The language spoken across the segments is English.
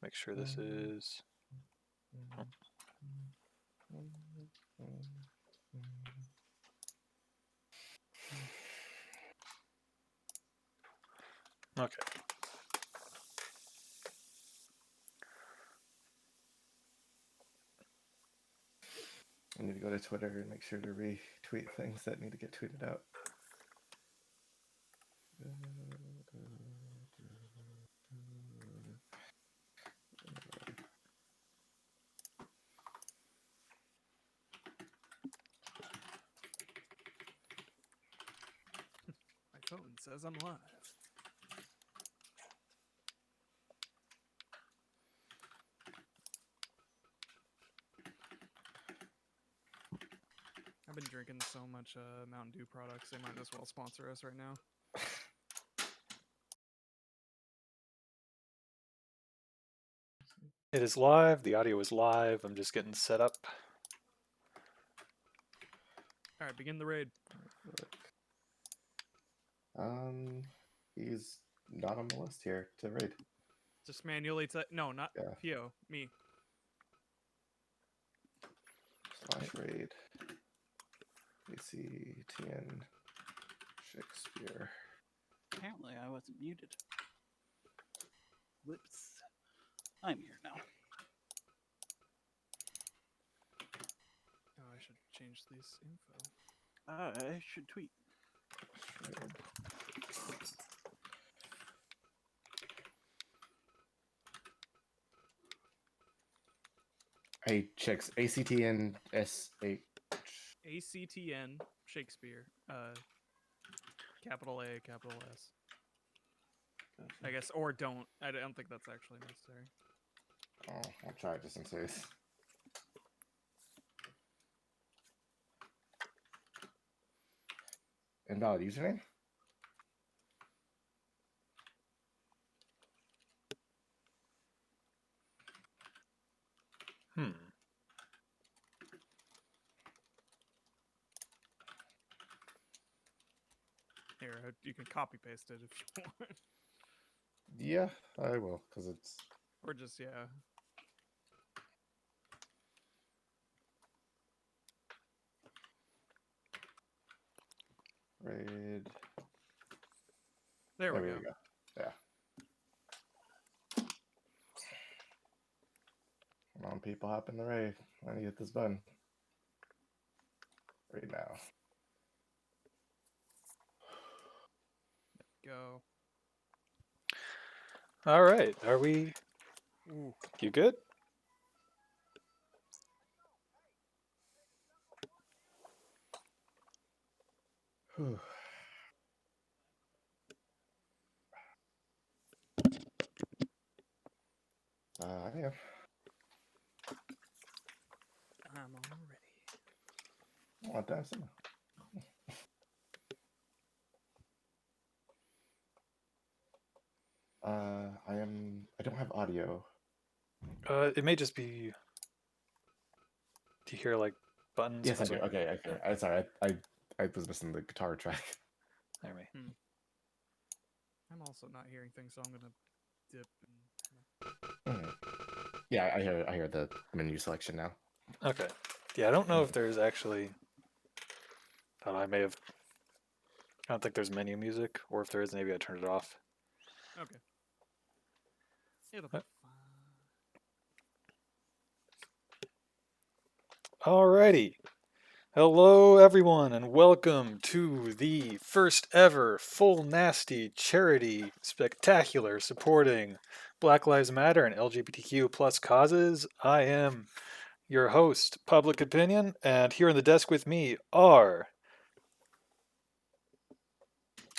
make sure this is... Okay. I need to go to Twitter and make sure to retweet things that need to get tweeted out. My phone says I'm live. I've been drinking so much Mountain Dew products, they might as well sponsor us right now. It is live. The audio is live. I'm just getting set up. All right, begin the raid. He's not on the list here to raid. Just manually no, not PO, me. / raid. ACTN Shakespeare. Apparently I wasn't muted. Whoops. I'm here now. Oh, I should change this info. I should tweet. Hey, chicks. ACTN SH. ACTN Shakespeare. Capital A, capital S. I guess, or don't. I don't think that's actually necessary. Oh, I'll try it just in case. Invalid username? Here, you can copy paste it if you want. Yeah, I will, because it's... Or just, yeah. Raid. There we go. Yeah. Come on, people, hop in the raid. I need to hit this button. Right now. Go. All right. Are we... Ooh. You good? Whew. I am. I'm all ready. Oh, that's it. I don't have audio. It may just be... Do you hear, like, buttons? Yes, I do. Okay, I'm sorry. I was missing the guitar track. There we. I'm also not hearing things, so I'm gonna dip and... Yeah, I hear the menu selection now. Okay. Yeah, I don't know if there's actually... I may have... I don't think there's menu music, or if there is, maybe I turned it off. Okay. It'll be fine. Alrighty. Hello, everyone, and welcome to the first ever Full Nasty charity spectacular supporting Black Lives Matter and LGBTQ plus causes. I am your host, Public Opinion, and here on the desk with me are...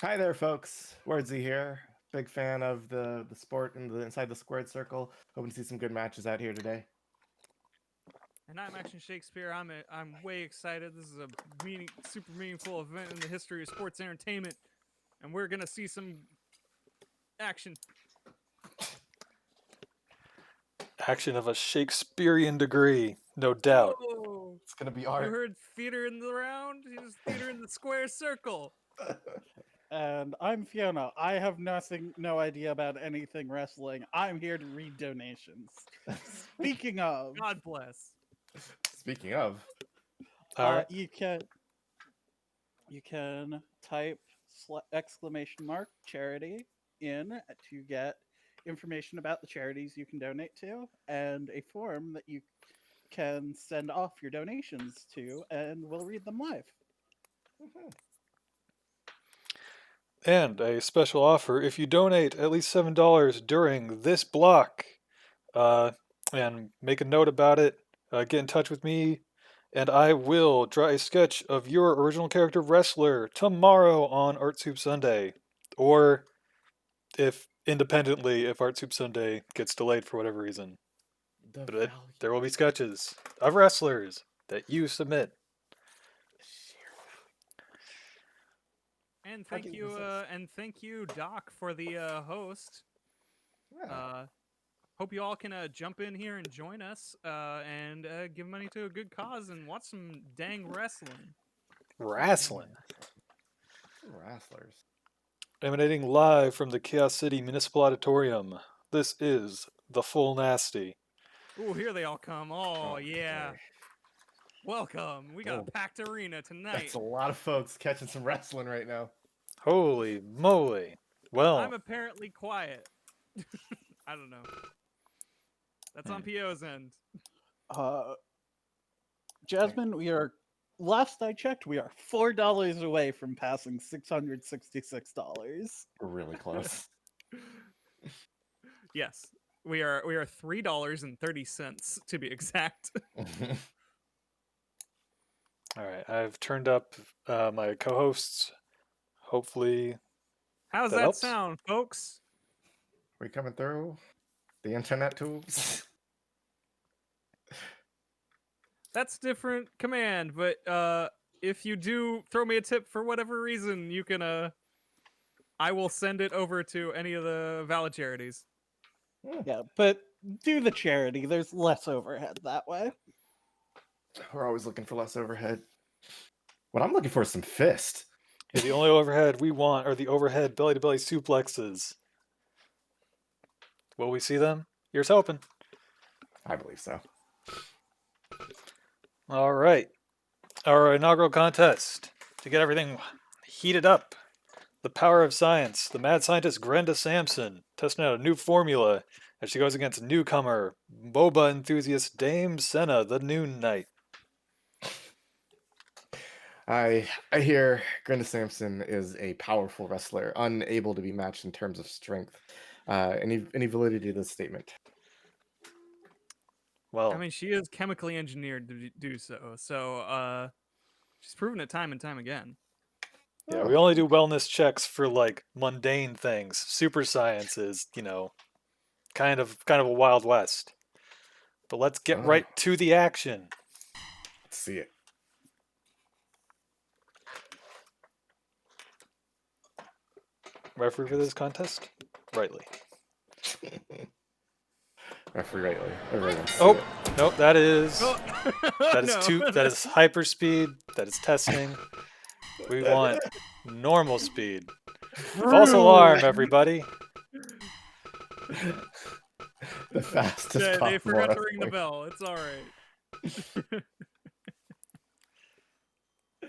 Hi there, folks. Wordsy here. Big fan of the sport and the Inside the Squared Circle. Hoping to see some good matches out here today. And I'm Action Shakespeare. I'm way excited. This is a super meaningful event in the history of sports entertainment, and we're gonna see some action. Action of a Shakespearean degree, no doubt. Whoa. It's gonna be art. You heard theater in the round? Here's theater in the square circle. And I'm Fiona. I have no idea about anything wrestling. I'm here to read donations. Speaking of, God bless. Speaking of, All right. you can type !charity in to get information about the charities you can donate to and a form that you can send off your donations to, and we'll read them live. And a special offer if you donate at least $7 during this block, and make a note about it, get in touch with me, and I will draw a sketch of your original character wrestler tomorrow on Art Soup Sunday. Or if independently, if Art Soup Sunday gets delayed for whatever reason. the But value. there will be sketches of wrestlers that you submit. And How can you thank you, Doc, for the host. Yeah. Hope you all can jump in here and join us and give money to a good cause and watch some dang wrestling. Wrestling. Wrestlers. Emanating live from the Chaos City Municipal Auditorium, this is The Full Nasty. Ooh, here they all come. Oh, yeah. boy. Welcome. We got Oh, a packed arena tonight. That's a lot of folks catching some wrestling right now. Holy moly. Well, I'm apparently quiet. I don't know. That's on PO's end. Jasmine, last I checked, we are $4 away from passing $666. We're really close. Yes. We are $3.30 to be exact. all right, I've turned up my co-hosts. Hopefully, How's That that helps. sound, folks? We coming through the internet tubes. That's different command, but if you do throw me a tip for whatever reason, you can I will send it over to any of the valid charities. Yeah, but do the charity. There's less overhead that way. We're always looking for less overhead. What I'm looking for is some fist. yeah, the only overhead we want are the overhead belly-to-belly suplexes. Will we see them? Here's hoping. I believe so. All right. Our inaugural contest to get everything heated up. The power of science. The mad scientist Grenda Sampson testing out a new formula as she goes against newcomer, MOBA enthusiast Dame Senna, the Noon Knight. I hear Grenda Sampson is a powerful wrestler, unable to be matched in terms of strength. Any validity to this statement? Well, I mean, she is chemically engineered to do so. So she's proven it time and time again. yeah, we only do wellness checks for like mundane things. Super science is, kind of a wild west. But let's get right to the action. Let's see it. Referee for this contest? Rightly. Referee rightly. Everyone wants to see Oh, it. nope, that is Oh, that is hyperspeed. That is testing. We want normal speed. False alarm, everybody. The fastest Yeah, they possible forgot to ring the wrestling. bell. It's all right.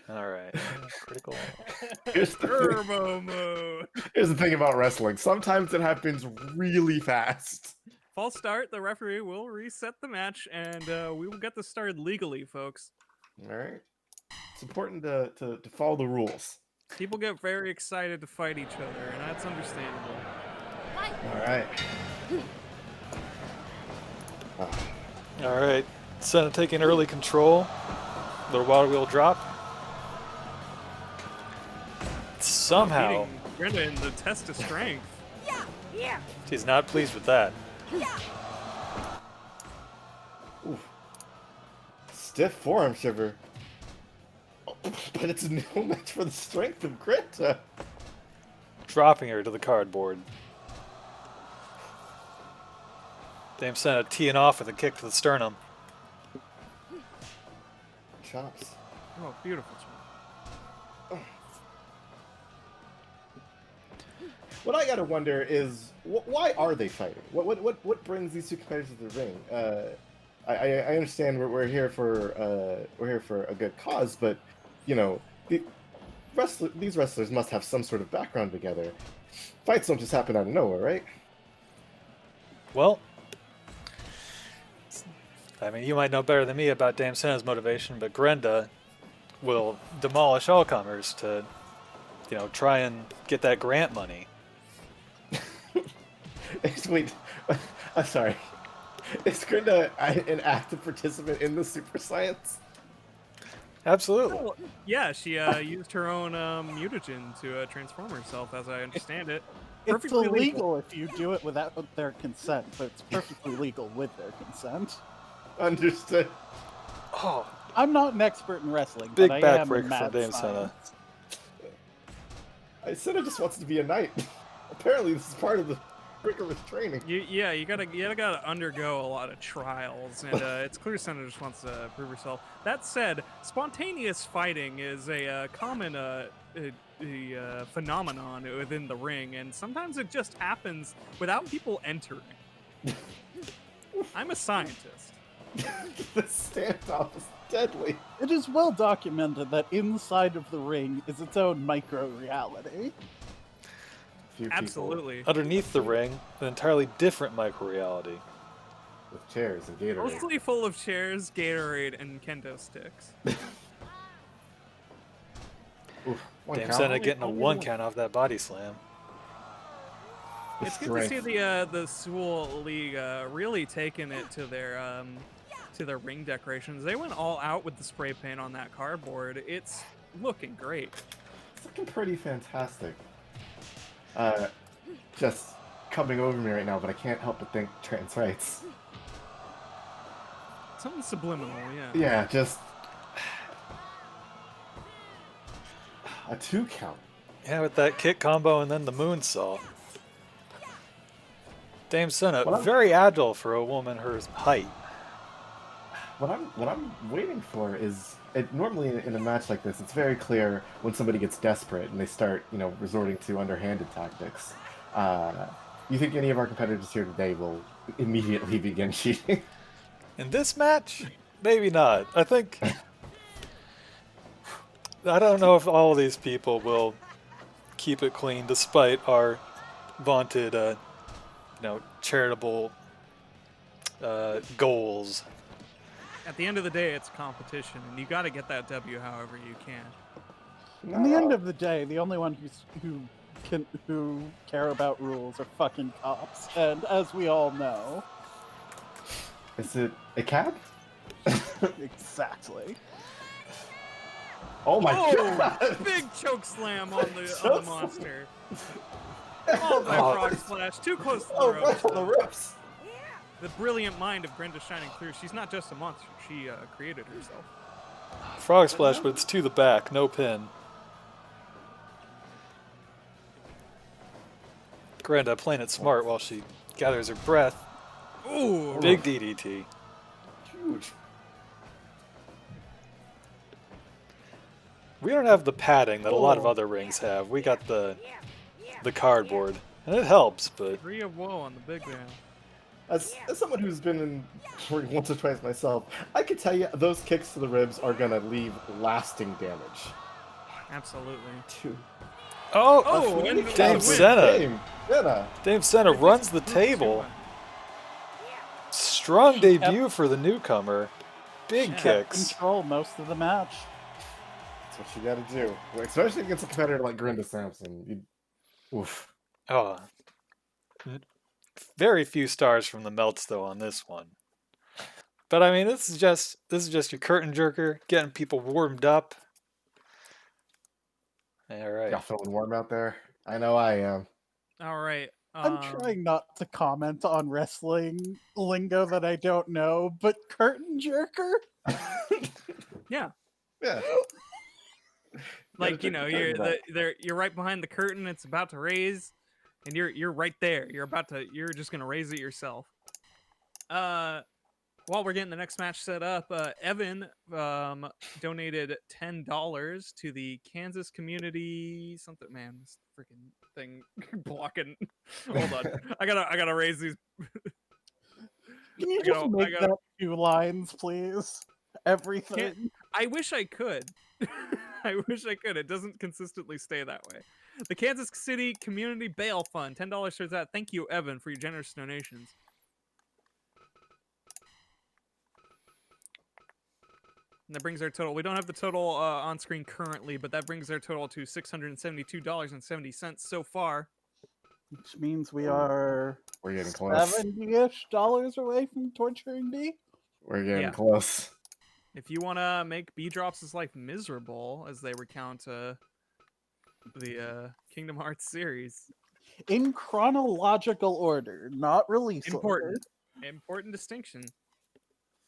All right. Critical. Here's the thing. Turbo mode. Here's the thing about wrestling. Sometimes it happens really fast. False start. The referee will reset the match, and we will get this started legally, folks. All right. It's important to follow the rules. People get very excited to fight each other, and that's understandable. All right. All right. Senna taking early control. Little water wheel drop. Somehow, Beating Brenda in the test of strength. she's not pleased with that. Oof. Stiff forearm shiver. But it's no match for the strength of Greta. Dropping her to the cardboard. Dame Senna teeing off with a kick to the sternum. Chops. Oh, beautiful. what I gotta wonder is why are they fighting? What brings these two competitors to the ring? I understand we're here for a good cause, but you know the these wrestlers must have some sort of background together. Fights don't just happen out of nowhere, right? Well, I mean, you might know better than me about Dame Senna's motivation, but Grenda will demolish all comers to, try and get that grant money. Wait, I'm sorry. Is Grinda an active participant in the super science? Absolutely. Oh, yeah, she used her own mutagen to transform herself, as I understand it. It's Perfectly legal. illegal if you do it without their consent, but it's perfectly legal with their consent. Understood. Oh, I'm not an expert in wrestling, big but I am in backbreaker from mad Dame Senna. science. Senna just wants to be a knight. Apparently, this is part of the rigorous training. You gotta undergo a lot of trials, and it's clear Senna just wants to prove herself. That said, spontaneous fighting is a common phenomenon within the ring, and sometimes it just happens without people entering. I'm a scientist. The standoff is deadly. It is well documented that inside of the ring is its own micro-reality. Few people Absolutely. Underneath the ring, an entirely different micro-reality. with chairs and Gatorade. Mostly full of chairs, Gatorade, and kendo sticks. Oof, one Dame count. Senna getting a one count off that body slam. It's good to see the Sewell League really taking it to their ring decorations. They went all out with the spray paint on that cardboard. It's looking great. It's looking pretty fantastic. Just coming over me right now, but I can't help but think trans rights. Something subliminal, yeah. Yeah, just a 2 count. Yeah, with that kick combo and then the moonsault. Dame Senna, Well, I'm- very agile for a woman her height. What I'm waiting for is normally in a match like this, it's very clear when somebody gets desperate and they start, resorting to underhanded tactics. You think any of our competitors here today will immediately begin cheating? In this match, maybe not. I think I don't know if all of these people will keep it clean despite our vaunted, charitable goals. At the end of the day, it's competition, and you got to get that W however you can. In the end of the day, the only one who care about rules are fucking cops, and as we all know, Is it a cab? exactly. Oh my Oh, god! big choke slam on the Choke monster. Oh, by Oh. frog splash, too close to the Oh, ropes. right on the ropes! The brilliant mind of Brenda shining through. She's not just a monster; she created herself. Frog splash, but it's to the back, no pin. Granda playing it smart while she gathers her breath. Ooh, Big DDT. Huge. We don't have the padding that a lot of Oh. other rings have. We got the cardboard, and it helps, but three of woe on the big man. As someone who's been in ring once or twice myself, I can tell you those kicks to the ribs are gonna leave lasting damage. Absolutely. oh, Oh, and Dame the win. Senna. Dame Senna. Dame Senna runs the table. Strong debut for the newcomer. Big Yeah. kicks. Control most of the match. That's what you gotta do. Especially against a competitor like Grinda Sampson. Oof. Oh, very few stars from the melts though on this one. But I mean, this is just your curtain jerker, getting people warmed up. All right. Y'all feeling warm out there? I know I am. All right. I'm trying not to comment on wrestling lingo that I don't know, but curtain jerker? Yeah, Yeah. like check the you're curtain you're right behind the curtain. It's about to raise, and you're right there. You're just gonna raise it yourself. While we're getting the next match set up, Evan donated $10 to the Kansas Community something. Man, this freaking thing blocking. Hold on, I gotta raise these. Can you I just gotta- make I gotta- that 2 lines, please? Everything. I wish I could. I wish I could. It doesn't consistently stay that way. The Kansas City Community Bail Fund, $10 towards that. Thank you, Evan, for your generous donations. And that brings our total. We don't have the total on screen currently, but that brings our total to $672.70 so far. Which means we are We're getting close. $70-ish away from torturing B. We're getting Yeah. close. If you want to make B Drops' life miserable as they recount the Kingdom Hearts series, In chronological order, not release order. important distinction.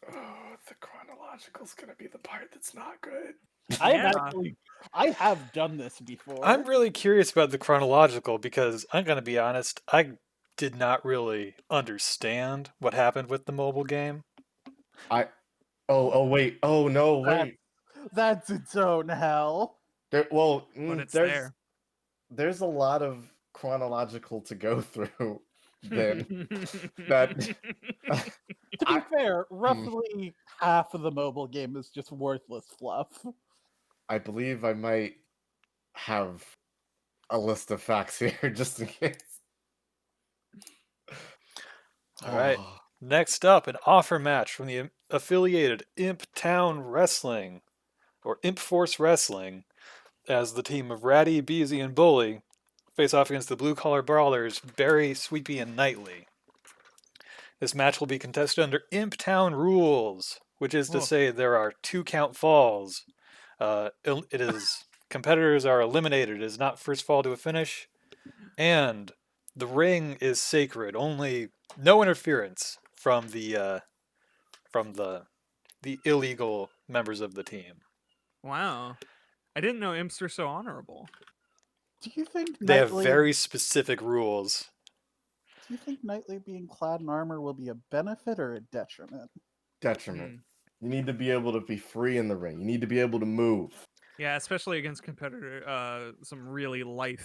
Oh, the chronological's gonna be the part that's not good. I have done this before. I'm really curious about the chronological because I'm going to be honest, I did not really understand what happened with the mobile game. Oh wait. Oh no, wait. That's its own hell. But it's there. There's a lot of chronological to go through. Then that To be fair, roughly half of the mobile game is just worthless fluff. I believe I might have a list of facts here just in case. All right. Oh, Next up, an offer match from the affiliated Imp Town Wrestling, or Imp Force Wrestling, as the team of Ratty, Beezy, and Bully face off against the Blue Collar Brawlers, Barry, Sweepy, and Knightley. This match will be contested under Imp Town rules, which is to say there are 2 count falls. It is competitors are eliminated. It is not first fall to a finish, and the ring is sacred. Only no interference from the illegal members of the team. Wow. I didn't know imps were so honorable. Do you think They have Knightley, very specific rules. do you think Knightley being clad in armor will be a benefit or a detriment? detriment. You need to be able to be free in the ring. You need to be able to move. Yeah, especially against some really lithe,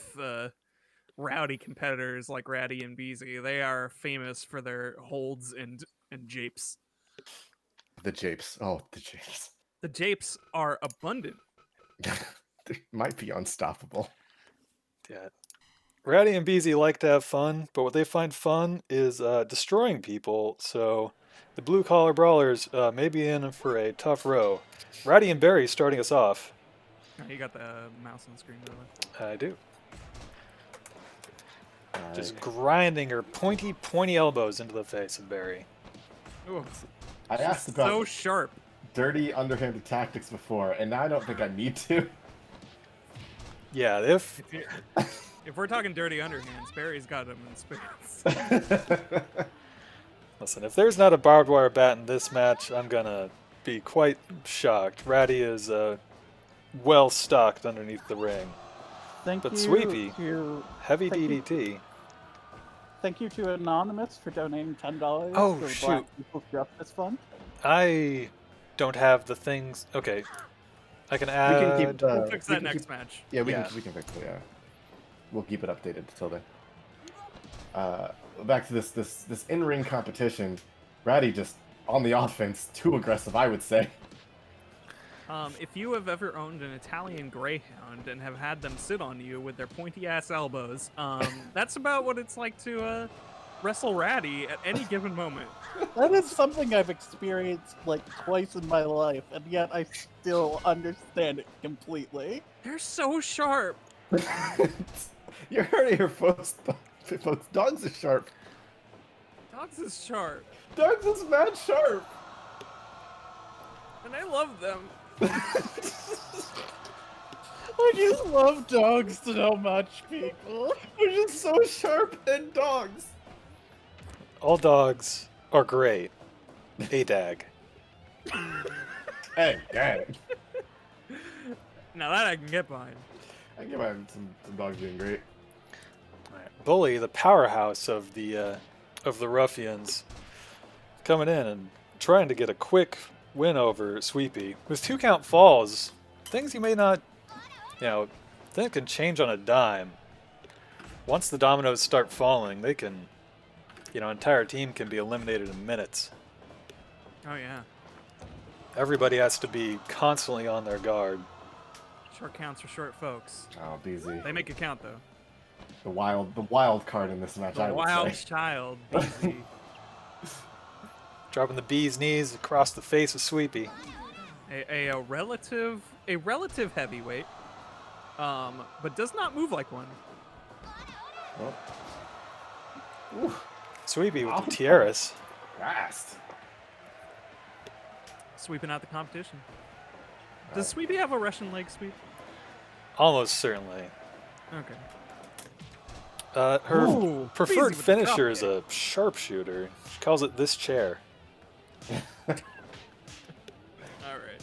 rowdy competitors like Ratty and Beezy. They are famous for their holds and japes. The japes. Oh, the japes. The japes are abundant. They might be unstoppable. Yeah. Ratty and Beezy like to have fun, but what they find fun is destroying people, so the Blue Collar Brawlers may be in for a tough row. Ratty and Barry starting us off. Oh, you got the mouse on the screen, by the way. I do. Just grinding her pointy elbows into the face of Barry. Ooh, I asked about so sharp. dirty underhanded tactics before, and now I don't think I need to. Yeah, if If we're talking dirty underhands, Barry's got them in spades. listen, if there's not a barbed wire bat in this match, I'm gonna be quite shocked. Ratty is well stocked underneath the ring. Thank But you Sweepy, to heavy thank you. DDT. Thank you to Anonymous for donating $10 Oh, to the shoot. Black People's Justice Fund. I don't have the things. Okay, I can We add. can keep. We'll fix we that can next keep- match. Yeah, we Yeah. can fix it. Yeah, we'll keep it updated till then. Back to this in-ring competition. Ratty just on the offense, too aggressive, I would say. If you have ever owned an Italian Greyhound and have had them sit on you with their pointy ass elbows, that's about what it's like to wrestle Ratty at any given moment. That is something I've experienced like twice in my life, and yet I still understand it completely. They're so sharp. You heard it here, folks. Folks, dogs are sharp. Dogs is sharp, Dogs is mad sharp. and I love them. I just love dogs so much, people. They're just so sharp and dogs. All dogs are great. A-dag. Hey, dang. Now that I can get behind. I give him some dogs doing great. Alright, Bully, the powerhouse of the ruffians, coming in and trying to get a quick win over Sweepy. With 2 count falls, things you may not, think can change on a dime. Once the dominoes start falling, they can, an entire team can be eliminated in minutes. Oh yeah. Everybody has to be constantly on their guard. Short counts for short folks. Oh, BZ. They make it count though. The wild card in this match, I The would wild say. child, BZ. Dropping the bee's knees across the face of Sweepy. a relative heavyweight, but does not move like one. Oh. Ooh, Sweepy with the tiaras. fast. Sweeping out the competition. Does Sweepy have a Russian leg sweep? Almost certainly. Okay. Her Ooh, preferred easy with the drop finisher is kick. a sharpshooter. She calls it this chair. All right.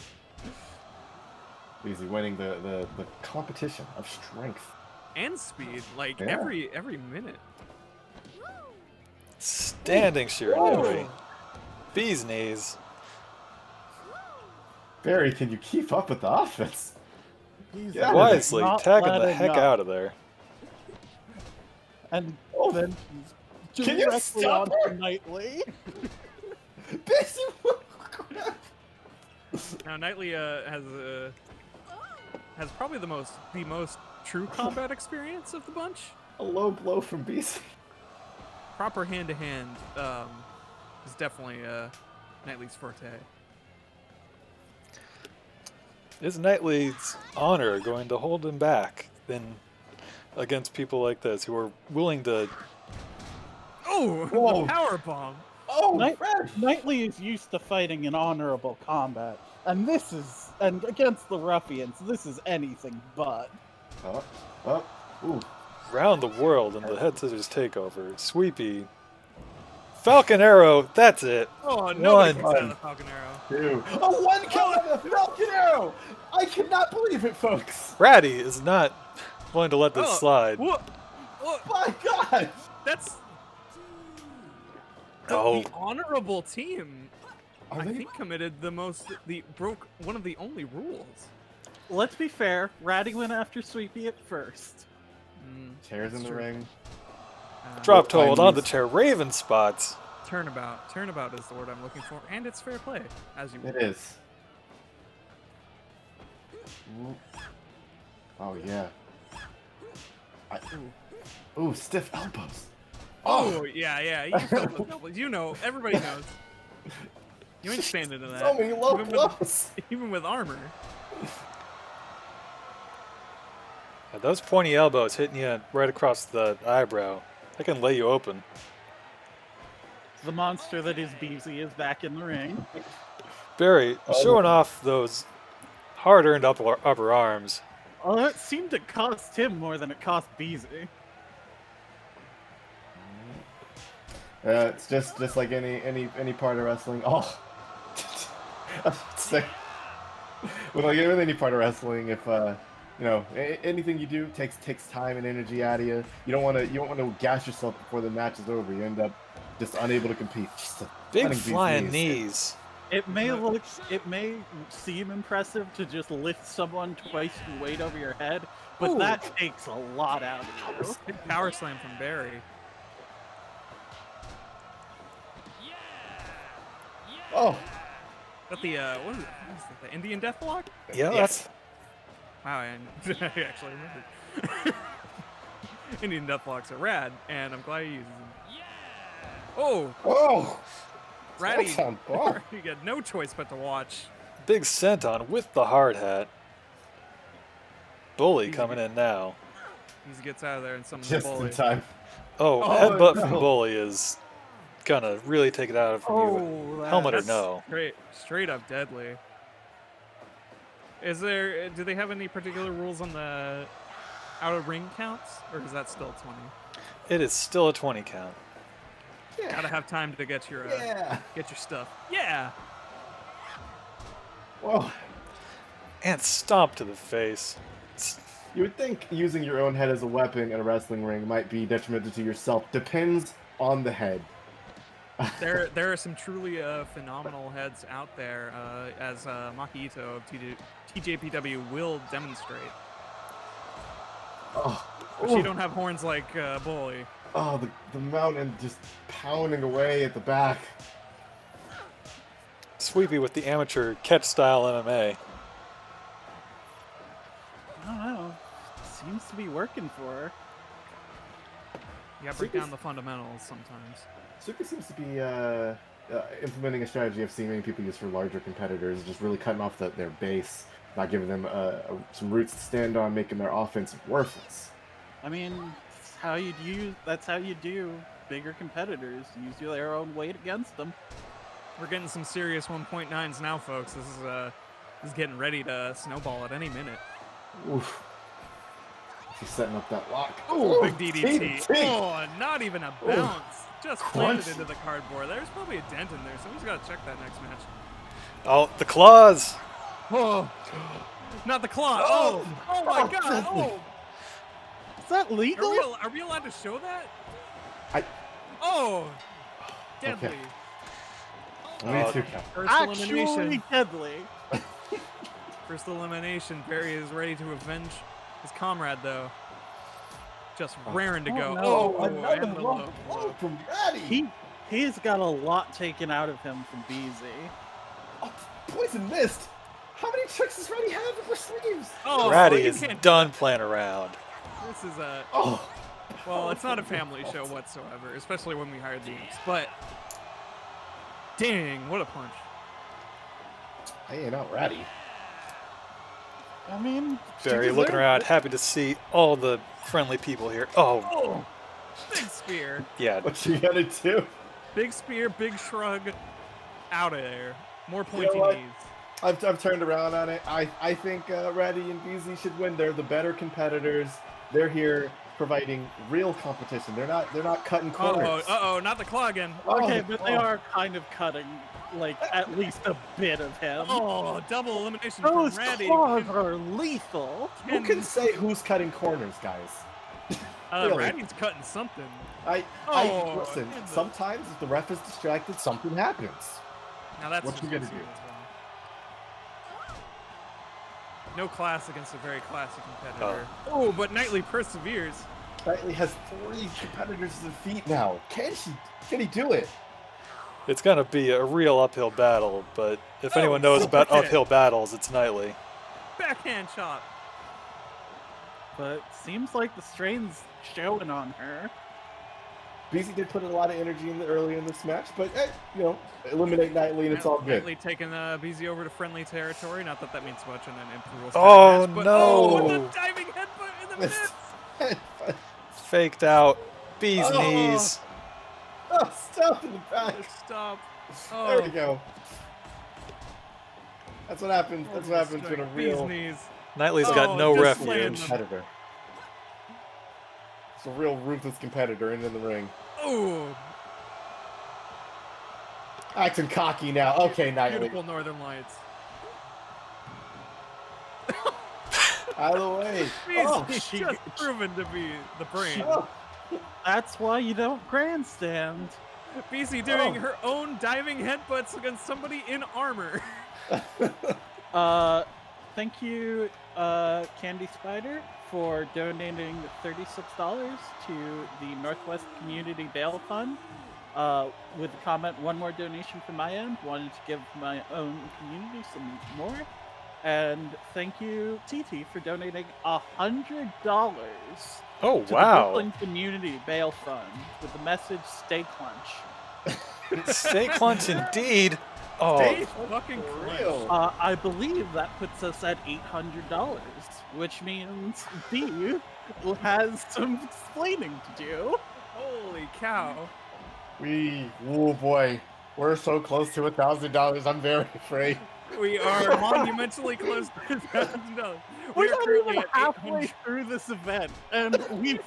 Easy winning the competition of strength. And speed, like Yeah. every minute. Standing Shiranui. Bee's knees. Barry, can you keep up with the offense? He's Yeah. Wisely not tagging the letting heck up. out of there. And Oh, then Can you directly stop on her? to Knightley. Busy. Now Knightley has probably the most true combat experience of the bunch. A low blow from BC. Proper hand to hand is definitely Knightley's forte. Is Knightley's honor going to hold him back against people like this who are willing to... Oh, Whoa. the power bomb! Oh, Knightley is used to fighting in honorable combat, and against the ruffians, this is anything but. Ooh. Round the world in the head scissors takeover. Sweepy. Falcon arrow, that's it. Oh, nobody One. gets out of the Falcon Arrow. Two. Oh, one count on the Falcon Arrow! I cannot believe it, folks! Ratty is not willing to let this Oh, slide. What? My God! That's Oh. the honorable team. Are I they- think committed broke one of the only rules. Let's be fair, Ratty went after Sweepy at first. Chairs in the true. ring. Dropped Well, hold I on the used- chair. Raven spots. Turnabout is the word I'm looking for, and it's fair play, as you It is. Ooh. Oh, yeah. Ooh, stiff elbows. Oh yeah, you felt those elbows. You know, everybody knows. You ain't standing in that. So many low even blows. with, even with armor. Yeah, those pointy elbows hitting you right across the eyebrow. They can lay you open. The monster that is BZ is back in the ring. Barry showing off those hard-earned upper arms. Although it seemed to cost him more than it cost BZ. It's just like any part of wrestling. Oh, it's like, with like with any part of wrestling, if anything you do takes time and energy out of you. You don't want to gas yourself before the match is over. You end up just unable to compete. Just Big running these flying knees. knees. It may seem impressive to just lift someone twice the weight over your head, but Ooh. that takes a lot out of you. Big power slam from Barry. Oh, But the what is it, the Indian Deathlock? Yeah, yes. Wow, I actually remembered. Indian Deathlocks are rad, and I'm glad he uses them. Oh, Oh, Ratty, that's on bar. you got no choice but to watch. big senton with the hard hat. Bully coming in now. He gets out of there and summons Just Bully. in time. Oh, Oh, headbutt no. from Bully is gonna really take it out from you. Oh, Helmet or That's no. straight up deadly. Do they have any particular rules on the out of ring counts, or is that still 20? It is still a 20 count. Gotta have time to get your Yeah. get your stuff. Yeah. Whoa. And stomp to the face. You would think using your own head as a weapon in a wrestling ring might be detrimental to yourself. Depends on the head. There are some truly phenomenal heads out there, as Maki Ito of TJPW will demonstrate. Oh, But she don't have horns like Bully. Oh, the mountain just pounding away at the back. Sweepy with the amateur catch style MMA. I don't know. Seems to be working for her. You gotta break down the fundamentals sometimes. Suka seems to be implementing a strategy I've seen many people use for larger competitors, just really cutting off their base, not giving them some roots to stand on, making their offense worthless. I mean, that's how you do bigger competitors. Use their own weight against them. We're getting some serious 1.9s now, folks. This is getting ready to snowball at any minute. Oof. She's setting up that lock. Oh, big DDT. DDT. Oh, not even a bounce. Just planted Crunchy. into the cardboard. There's probably a dent in there. Someone's got to check that next match. Oh, the claws! Oh, not the claw. Oh. Oh my God. Oh, Is that legal? are we allowed to show that? I- Oh, deadly. Okay. Me too, Cal. First Actually elimination. deadly. First elimination. Barry is ready to avenge his comrade, though. Just raring to go. no. Another and the long low blow blow. from Ratty. He's got a lot taken out of him from BZ. Oh, poison mist. How many tricks does Ratty have in her sleeves? Oh, Ratty you is can't- done playing around. This is a Oh, well, it's not a family show whatsoever, especially when we hired the imps. But dang, what a punch! I ain't out Ratty. I mean, she Barry looking deserved around, it. happy to see all the friendly people here. Oh, Oh, big spear, yeah. What she gonna do? big spear, big shrug, out of there. More pointy what? knees. I've turned around on it. I think Ratty and BZ should win. They're the better competitors. They're here providing real competition. They're not cutting corners. Uh-oh, not the claw again. Okay, Oh, but they oh. are kind of cutting, like, at least a bit of him. Oh, double elimination Those from Ratty. claws are lethal. Who can say who's cutting corners, guys? really? Ratty's cutting something. I listen. in the- Sometimes if the ref is distracted, something happens. Now that's What just you gonna conceived do? as well. No class against a very classy competitor. Oh, but Knightley perseveres. Knightley has 3 competitors to defeat now. Can he do it? It's going to be a real uphill battle, but if Oh, anyone knows super about kick. uphill battles, it's Knightley. Backhand chop. But seems like the strain's showing on her. BZ did put a lot of energy in early in this match, but eliminate Knightley and it's all good. Knightley taking BZ over to friendly territory. Not that that means much in an imperial Oh, match, but, no. Oh, what a diving headbutt in the midst. Faked out. Bee's Oh. knees. Oh, stop in the back. Stop. There we Oh, go. That's what happens. That's what happens when a Bee's real knees. Knightley's Oh, got no just slammed refuge. him. competitor. It's a real ruthless competitor in the ring. Oh, Acting cocky now. Okay, Knightley. beautiful Northern Lights. Out of the way. Bee's Oh, just proven to be the brain. oh. That's why you don't grandstand. BC doing Oh. her own diving headbutts against somebody in armor. Thank you, Candy Spider, for donating $36 to the Northwest Community Bail Fund. With the comment, one more donation from my end. Wanted to give my own community some more. And thank you, TT, for donating $100 Oh, to the wow. Brooklyn Community Bail Fund with the message "Stay Clench." Stay clunch indeed. Oh, Stay fucking For clench. real. I believe that puts us at $800, which means B has some explaining to do. Holy cow. Oh boy. We're so close to $1,000. I'm very afraid. We are monumentally close to $1,000. We're We are not currently even at halfway 800. through this event, and we've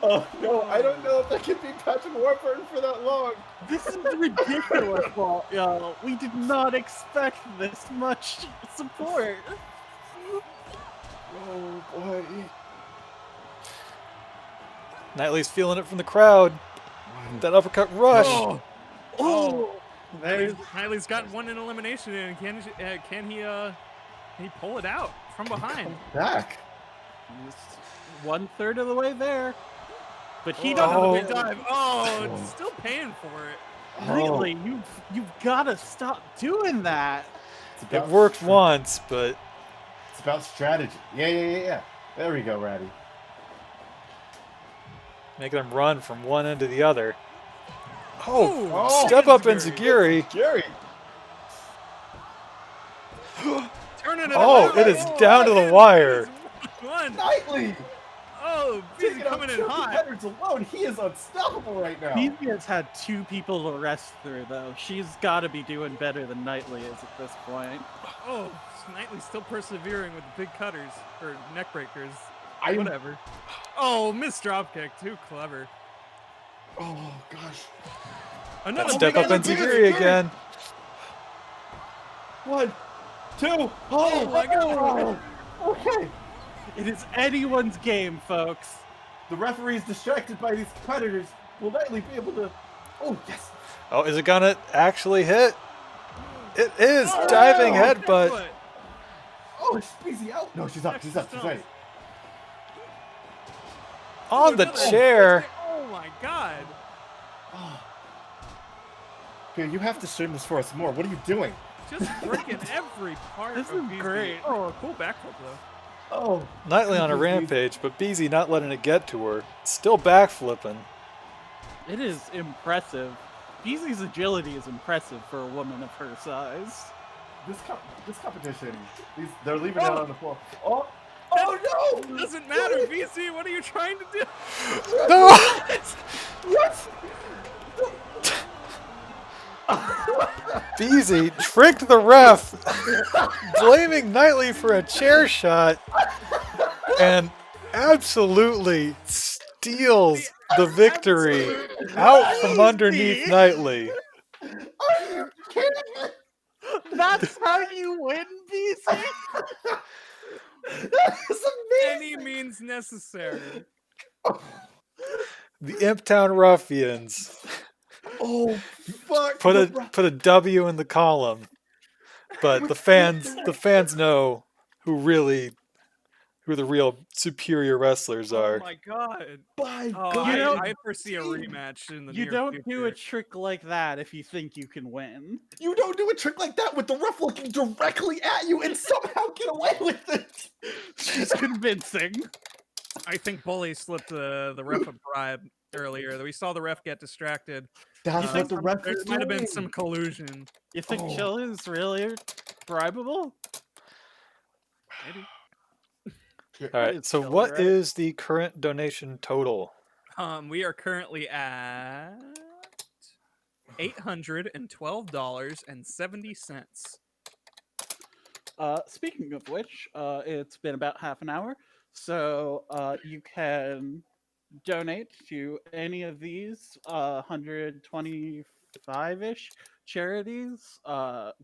Oh no, I don't know if I can be Patrick Warburton for that long. this is ridiculous, y'all. We did not expect this much support. Oh boy. Knightley's feeling it from the crowd. That uppercut rush. Oh, Oh, there's Knightley's got one in elimination, and can he pull it out from behind? Back. He's 1/3 of the way there. But he Oh, doesn't. dive. Oh, still paying for it. Really, you've got to stop doing that. It's It about worked once, but It's about strategy. Yeah. There we go, Ratty. making him run from one end to the other. Oh, Oh, step up Enziguri. Enziguri. Gary. Turning it Oh, around. it is Oh, down to the and wire. he's one. Knightley. Oh, busy Taking out coming in 2 hot. competitors alone. He is unstoppable right now. Beezy has had 2 people to rest through, though. She's got to be doing better than Knightley is at this point. Oh, Knightley's still persevering with the big cutters or neck breakers. I- Whatever. Oh, missed dropkick. Too clever. Oh gosh. Another Step big up one. Enziguri again. 1, 2. Oh my God. Okay. It is anyone's game, folks. The referee is distracted by these competitors. Will Knightley be able to? Oh yes. Oh, is it gonna actually hit? It is Oh, diving no. headbutt. Foot. Oh, is Speezy out? No, she's up. She's up. She's Stumps. right. On the Another- chair. Oh my God. Oh. Okay, you have to stream this for us more. What are you doing? Just breaking every part This of is BZ. great. Oh, a cool backflip though. Oh. Knightley on a rampage, but Beezy not letting it get to her. Still backflipping. It is impressive. Beezy's agility is impressive for a woman of her size. This competition, they're leaving it on the floor. Oh. Oh no! Doesn't matter, BC. What are you trying to do? No! What? Beezy tricked the ref, blaming Knightley for a chair shot, and absolutely steals the victory out from underneath Knightley. Are you kidding me? That's how you win, Beezy? That is Any amazing. means necessary. The Imptown Ruffians Oh fuck! put a W in the column, but the fans know who the real superior wrestlers Oh are. my God. By Oh, God, You know- I foresee a rematch in the You near don't future. do a trick like that if you think you can win. you don't do a trick like that with the ref looking directly at you and somehow get away with it. She's convincing. I think Bully slipped the ref a bribe earlier. We saw the ref get distracted. That's what the ref There was might have been doing. some collusion. You think Oh. Chill is really bribable? Maybe. All right, is so Chill, what right? is the current donation total? We are currently at $812.70. Speaking of which, it's been about half an hour, so you can donate to any of these 125-ish charities.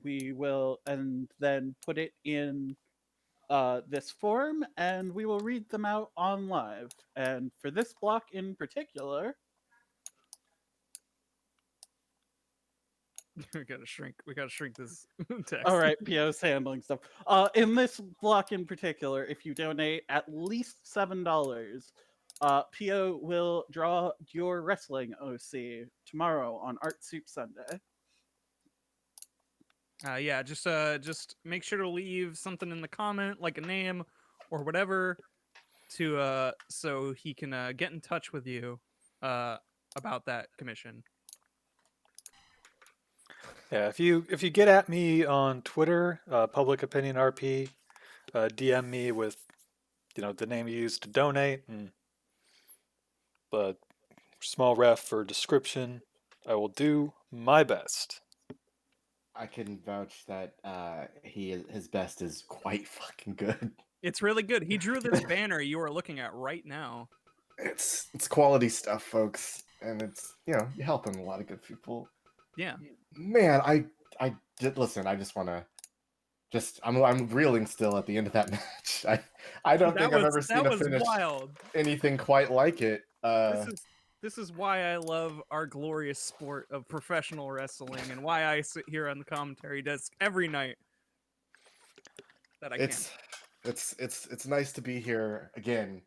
We will, and then put it in this form, and we will read them out on live. And for this block in particular, We gotta shrink this text. all right, PO's handling stuff. In this block in particular, if you donate at least $7, PO will draw your wrestling OC tomorrow on Art Soup Sunday. Yeah, just make sure to leave something in the comment, like a name or whatever, to so he can get in touch with you about that commission. Yeah, if you get at me on Twitter, Public Opinion RP, DM me with the name you used to donate and the small ref for description. I will do my best. I can vouch that his best is quite fucking good. It's really good. He drew this banner you are looking at right now. It's quality stuff, folks, and it's you're helping a lot of good people. Yeah. Man, I did listen. I just want to I'm reeling still at the end of that match. I don't think I've ever seen a finish wild. anything quite like it. This is why I love our glorious sport of professional wrestling and why I sit here on the commentary desk every night. That I it's can't. It's nice to be here again.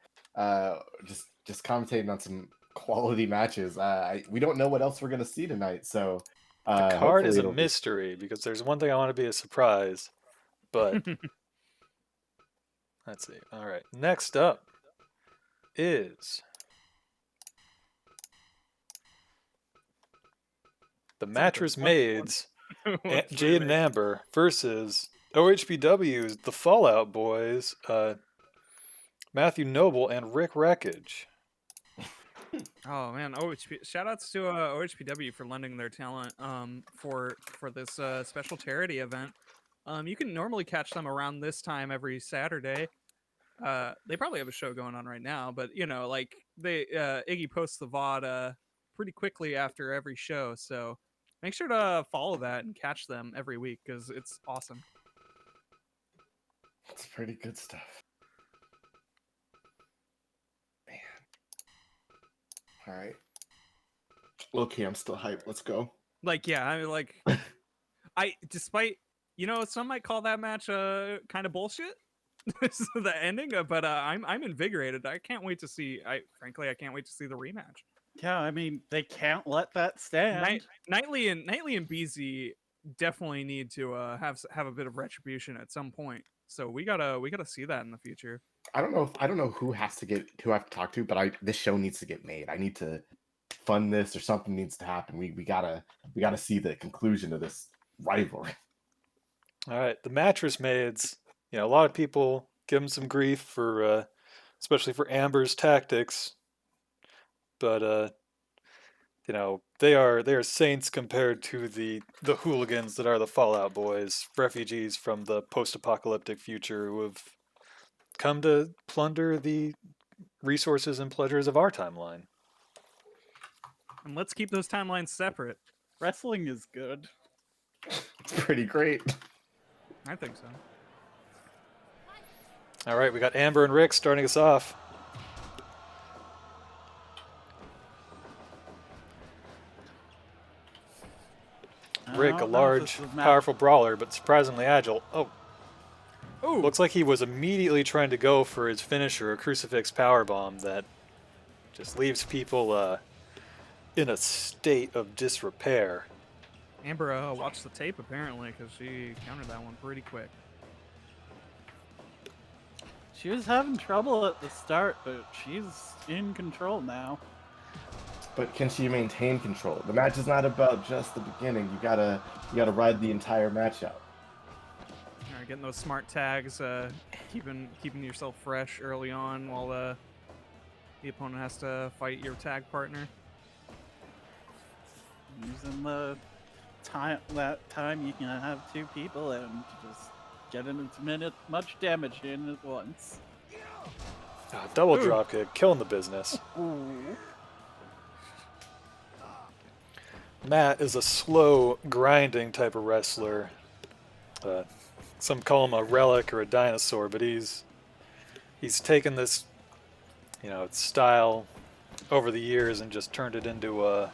Just commentating on some quality matches. We don't know what else we're gonna see tonight, so The card is hopefully a it'll be. mystery because there's one thing I want to be a surprise, but let's see. All right, next up is the Mattress Maids, Jade and Amber versus OHBW's The Fallout Boys, Matthew Noble and Rick Wreckage. Oh man, shoutouts to OHPW for lending their talent for this special charity event. You can normally catch them around this time every Saturday. They probably have a show going on right now, but you know, like they Iggy posts the VOD pretty quickly after every show, so make sure to follow that and catch them every week because it's awesome. It's pretty good stuff. Man. All right. Okay, I'm still hyped. Let's go. Like, yeah, I mean, like, despite, you know, some might call that match kind of bullshit, the ending, but I'm invigorated. I can't wait to see. Frankly, I can't wait to see the rematch. Yeah, I mean, they can't let that stand. Nightly and BZ definitely need to have a bit of retribution at some point. So we gotta see that in the future. I don't know who I have to talk to, but this show needs to get made. I need to fund this, or something needs to happen. We gotta see the conclusion of this rivalry. All right, the Mattress Maids. You know, a lot of people give them some grief for, especially for Amber's tactics, but you know, they are saints compared to the hooligans that are the Fallout Boys, refugees from the post-apocalyptic future who have come to plunder the resources and pleasures of our timeline. And let's keep those timelines separate. Wrestling is good. It's pretty great. I think so. All right, we got Amber and Rick starting us off. Rick, a large, powerful brawler, but surprisingly agile. Oh. Ooh. Looks like he was immediately trying to go for his finisher, a crucifix powerbomb that just leaves people in a state of disrepair. Amber watched the tape apparently because she countered that one pretty quick. She was having trouble at the start, but she's in control now. But can she maintain control? The match is not about just the beginning. You gotta ride the entire match out. All right, getting those smart tags, keeping yourself fresh early on while the opponent has to fight your tag partner. Using the time you can have two people and just getting as much damage in at once. Double dropkick, killing the business. Ooh. Matt is a slow, grinding type of wrestler. Some call him a relic or a dinosaur, but he's taken this, you know, style over the years and just turned it into a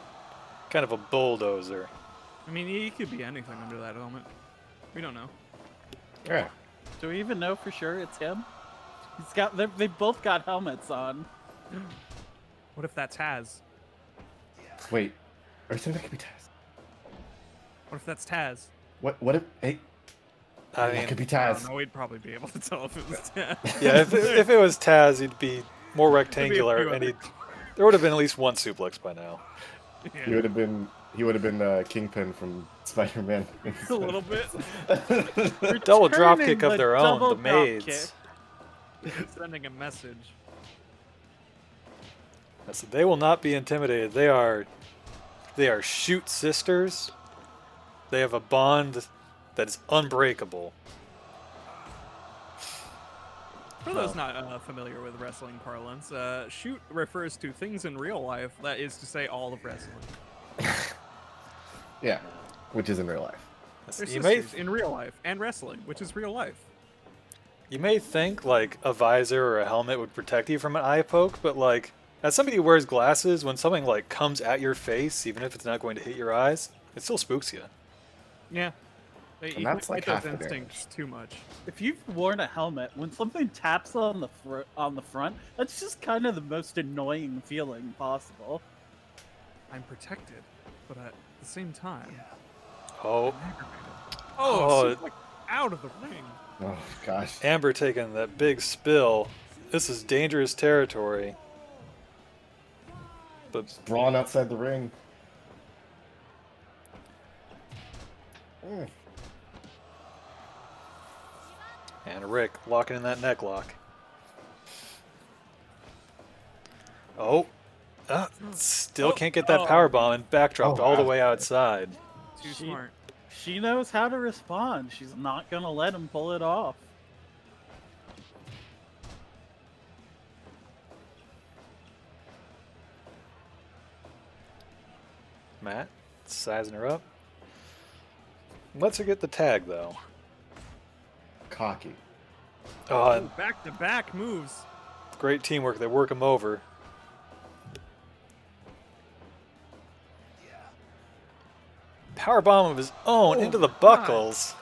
kind of a bulldozer. I mean, he could be anything under that helmet. We don't know. Yeah. Do we even know for sure it's him? They both got helmets on. What if that's Taz? Wait. Or something that could be Taz. What if that's Taz? What if? Hey. I mean, that could be I Taz. don't know, we'd probably be able to tell if it was Taz. Yeah, if it was Taz, he'd be more rectangular, and there would have been at least one suplex by now. Yeah. He would have been Kingpin from Spider-Man. A little bit. Double dropkick of their own, the maids. Sending a message. So they will not be intimidated. They are shoot sisters. They have a bond that is unbreakable. For those not familiar with wrestling parlance, shoot refers to things in real life. That is to say, all of wrestling. Yeah, which is in real life. They're sisters in real life, and wrestling, which is real life. You may think like a visor or a helmet would protect you from an eye poke, but like as somebody who wears glasses, when something like comes at your face, even if it's not going to hit your eyes, it still spooks you. Yeah. You that's can like fight half those the instincts too much. If you've worn a helmet, when something taps on the front, that's just kind of the most annoying feeling possible. I'm protected, but at the same time, Oh, I'm aggravated. Oh. Suplex out of the ring. Oh gosh. Amber taking that big spill. This is dangerous territory. But Just brawling outside the ring. Mm. and Rick locking in that neck lock. Oh, still can't get that power bomb and backdropped all the way outside. Too smart. She knows how to respond. She's not gonna let him pull it off. Matt sizing her up. Lets her get the tag though. Cocky. Oh, Back-to-back moves. great teamwork. They work him over. Power bomb of his own into the buckles.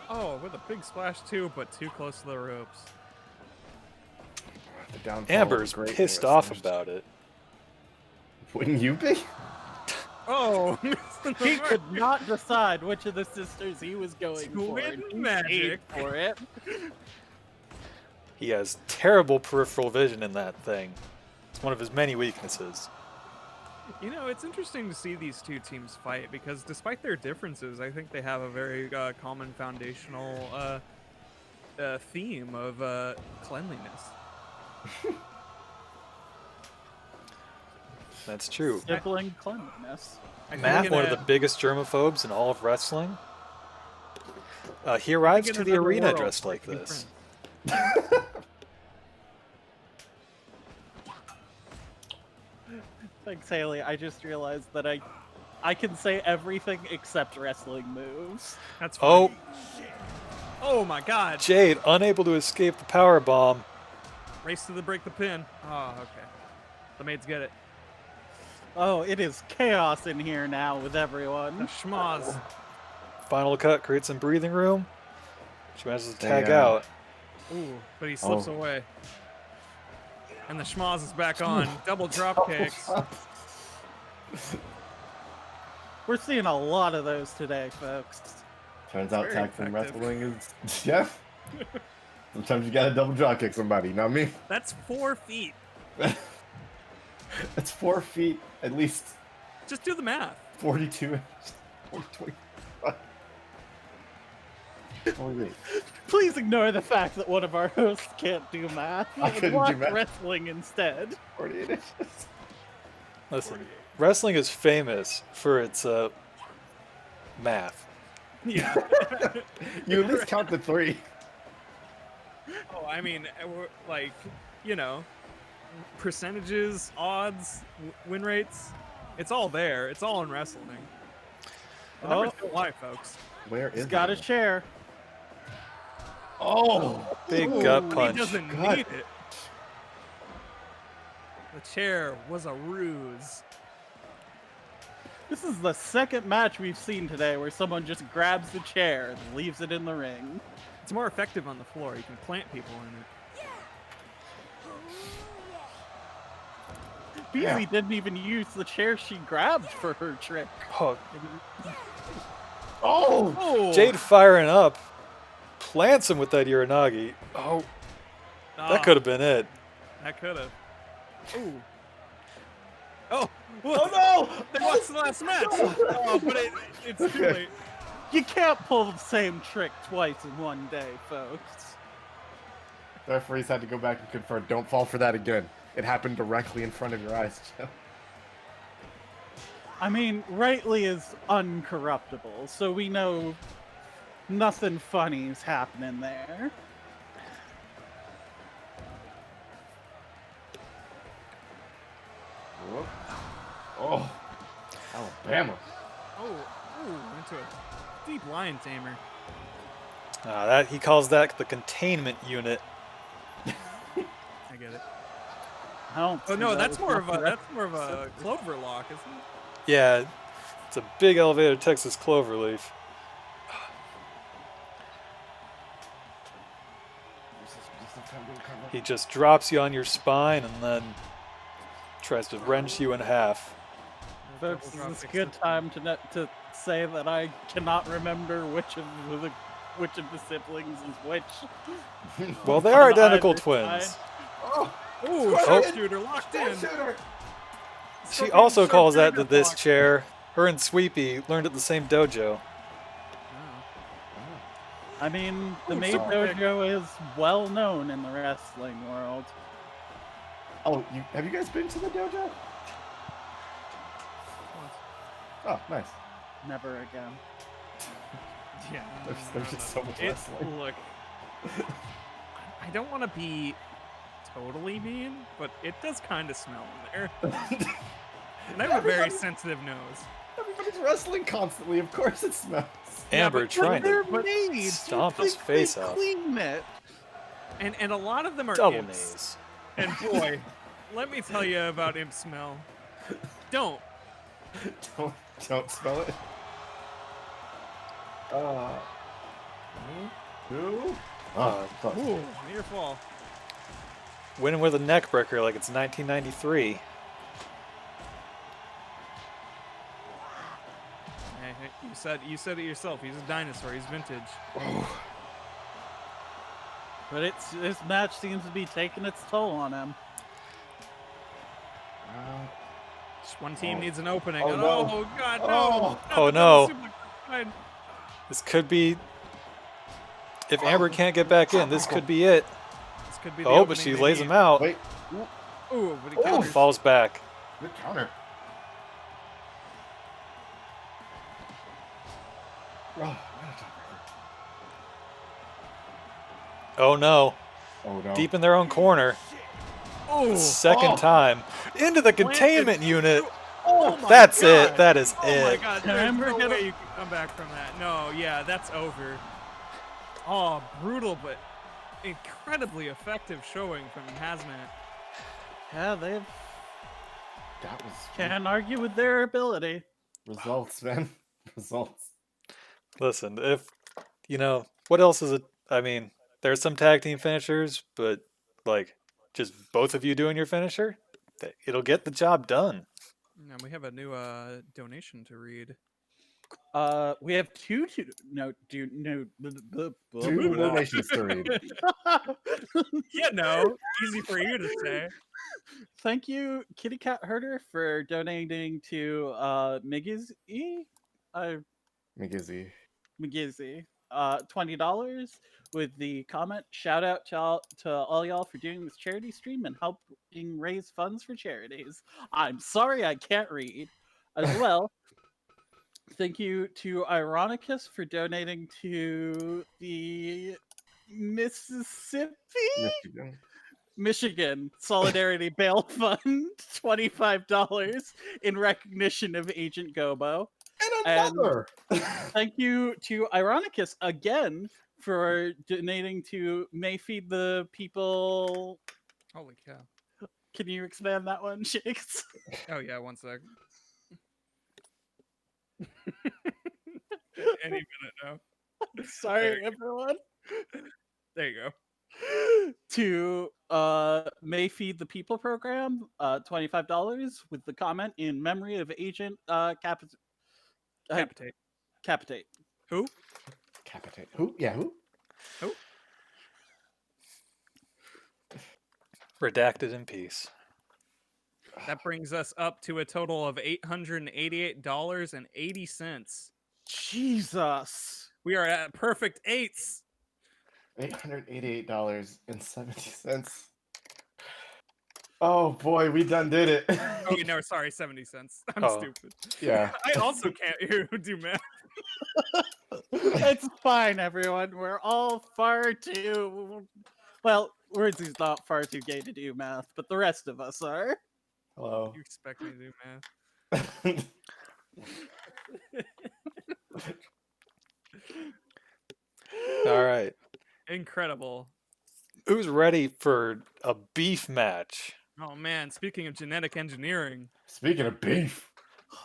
Oh, with a big splash too, but too close to the ropes. The downfall of Amber's great pissed Mayor off Smash. about it. Wouldn't you be? Oh, He could not decide which of the sisters he was going for. Twin and he magic. paid for it. He has terrible peripheral vision in that thing. It's one of his many weaknesses. You know, it's interesting to see these two teams fight because despite their differences, I think they have a very common foundational theme of cleanliness. That's true. Sibling cleanliness. Matt, one of the biggest germaphobes in all of wrestling. He arrives to the arena dressed like this. Thanks, Haley. I just realized that I can say everything except wrestling moves. That's Oh, funny. Oh my God! Jade unable to escape the power bomb. Race to the break the pin. Oh, okay. The maids get it. Oh, it is chaos in here now with The everyone. schmoz. Final cut creates some breathing room. She manages to tag Yeah. out. Ooh, but he slips away. And the schmoz is back on. Double drop kicks. We're seeing a lot of those today, folks. Turns out Very tag team effective. wrestling is yeah. Sometimes you gotta double drop kick somebody, not me. That's 4 feet. That's 4 feet, at least Just do the math. 42 inches. 25. Holy. Please ignore the fact that one of our hosts can't do math. I couldn't do Watch math. wrestling instead. 48 inches. Listen, wrestling is famous for its math. Yeah. You at least count the 3. Oh, I mean, like, you know, percentages, odds, win rates. It's all there. It's all in wrestling. The numbers don't lie, folks. Where is He's got a it? chair. Oh! Big Ooh, gut He punch. doesn't God. need it. The chair was a ruse. This is the second match we've seen today where someone just grabs the chair and leaves it in the ring. It's more effective on the floor. You can plant people in it. Beasley didn't even use the chair she grabbed for her trick. Oh, Oh! Oh, Jade firing up. Plants him with that Uranagi. Oh, that could have been it. That could have. Ooh. Oh. Oh no! They lost the last match. Oh, but it's too late. You can't pull the same trick twice in one day, folks. The referees had to go back and confirm. Don't fall for that again. It happened directly in front of your eyes, Joe. I mean, Rightly is uncorruptible, so we know nothing funny is happening there. Whoop. Oh, Alabama. Oh, ooh, into a deep lion tamer. That he calls that the containment unit. I get it. I don't. Oh see no, that that's as more of much a clover lock, isn't it? Yeah, It's a big elevated Texas cloverleaf. He just drops you on your spine and then tries to wrench you in half. Folks, this is a good time to say that I cannot remember which of the siblings is which. Well, they are On identical either twins. side. Ooh, Oh. sharpshooter locked in. Shooter. She Scorpion also calls that sharpshooter the this block. chair. Her and Sweepy learned at the same dojo. I mean, the Ooh, maid super kick. dojo is well known in the wrestling world. Oh, have you guys been to the dojo? Oh, nice. Never again. Yeah. There's just so much It's wrestling. look. I don't want to be totally mean, but it does kind of smell in there. And I have a very sensitive nose. Everybody's wrestling constantly. Of course it smells. Amber but trying to maids. stomp his face off. Clean it. And a lot of them are Double imps. knees. And boy, let me tell you about imp smell. Don't. Don't smell it. Two. Oh, close. Ooh, near fall. Winning with a neck breaker like it's 1993. Hey, you said it yourself. He's a dinosaur. He's vintage. But this match seems to be taking its toll on him. Just one team Oh. needs an opening. Oh, Oh, no. God, Oh. no! Oh, Not the no. double suplex. This could be. If Amber can't get back in, this could be it. This could be the Oh, but opening she they lays need. him out. Wait. Ooh, but he Ooh. counters. Falls back. Good counter. Oh, Oh no. oh no. Deep in their own corner. Ooh. Second Oh. time. Into the containment unit. Oh my That's God. it. That is Oh my it. God, Can there's Amber no get way you can come back from that. No, yeah, that's over. Oh, brutal, but incredibly effective showing from Hazmat. Yeah, they That was can't argue with their ability. results, man. Results. Listen, if what else is it? I mean, there's some tag team finishers, but like just both of you doing your finisher, it'll get the job done. Now we have a new donation to read. We have two Two donations to read. Yeah, no, easy for you to say. Thank you, Kitty Cat Herder, for donating to Migizzy. McGizzy. McGizzy, $20 with the comment, shout out to all y'all for doing this charity stream and helping raise funds for charities. I'm sorry I can't read. As well, thank you to Ironicus for donating to the Michigan Solidarity Bail Fund, $25 in recognition of Agent Gobo. And another. Thank you to Ironicus again for donating to May Feed the People. Holy cow. Can you expand that one, Shakes? Oh yeah, one sec. Any minute now. Sorry, everyone. There you go. To May Feed the People program, $25 with the comment in memory of Agent Capitate. Capitate. Who? Capitate. Who? Yeah, who? Who? Redacted in peace. That brings us up to a total of $888.80. Jesus. We are at perfect eights. $888.70. Oh boy, we done did it. Oh, no, sorry, 70 cents. I'm Oh. stupid. Yeah. I also can't do math. It's fine, everyone. We're all far too. Well, Wordsy's not far too gay to do math, but the rest of us are. Hello. You expect me to do math? All right. Incredible. Who's ready for a beef match? Oh man, speaking of genetic engineering. Speaking of beef.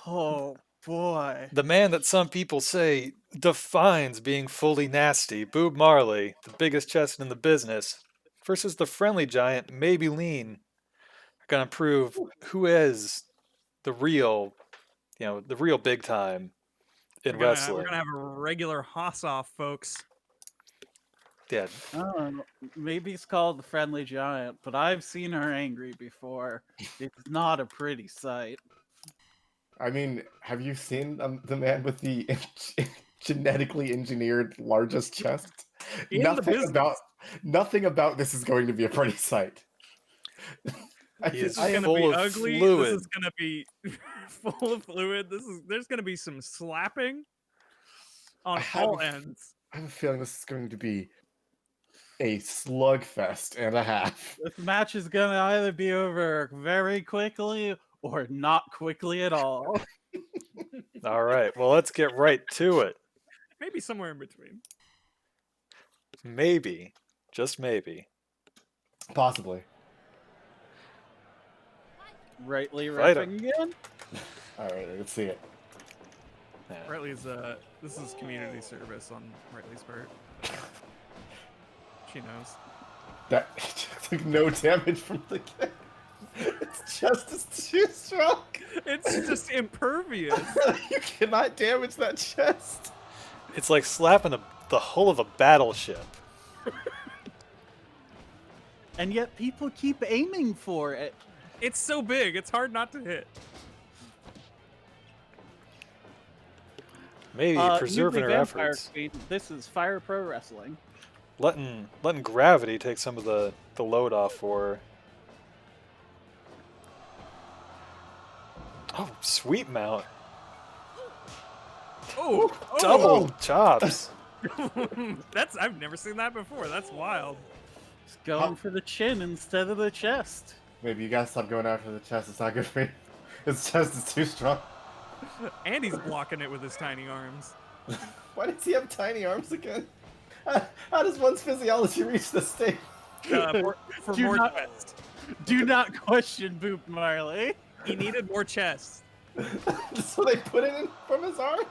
Oh, boy. The man that some people say defines being fully nasty, Boob Marley, the biggest chest in the business, versus the friendly giant, maybe lean, are gonna prove who is the real, the real big time in We're wrestling. gonna have a regular Hoss off, folks. Yeah, I don't know. Maybe it's called the Friendly Giant, but I've seen her angry before. It's not a pretty sight. I mean, have you seen the man with the genetically engineered largest chest? In the business. Nothing about this is going to be a pretty sight. He is This is gonna full be of ugly. fluid. This is gonna be full of fluid. There's gonna be some slapping on all ends. I have a feeling this is going to be a slugfest and a half. This match is gonna either be over very quickly or not quickly at all. All right, well, let's get right to it. Maybe somewhere in between. Maybe, just maybe. Possibly. Rightly Fight riffing again. All right, let's see it. Yeah. Riley's this is community service on Riley's part. She knows. That took no damage from the kick. It's just as too strong. It's just impervious. You cannot damage that chest. It's like slapping the hull of a battleship. And yet people keep aiming for it. It's so big. It's hard not to hit. Maybe preserving Nuclear her Vampire efforts. Queen, this is Fire Pro Wrestling. Letting gravity take some of the load off for her. Oh, sweet mount. Oh, Double chops. I've never seen that before. That's wild. Just going for the chin instead of the chest. Maybe you guys stop going after the chest. It's not good for you. His chest is too strong. And he's blocking it with his tiny arms. Why does he have tiny arms again? How does one's physiology reach this state? For Do more not- chest. Do not question Boop Marley. He needed more chest. So they put it in from his arms?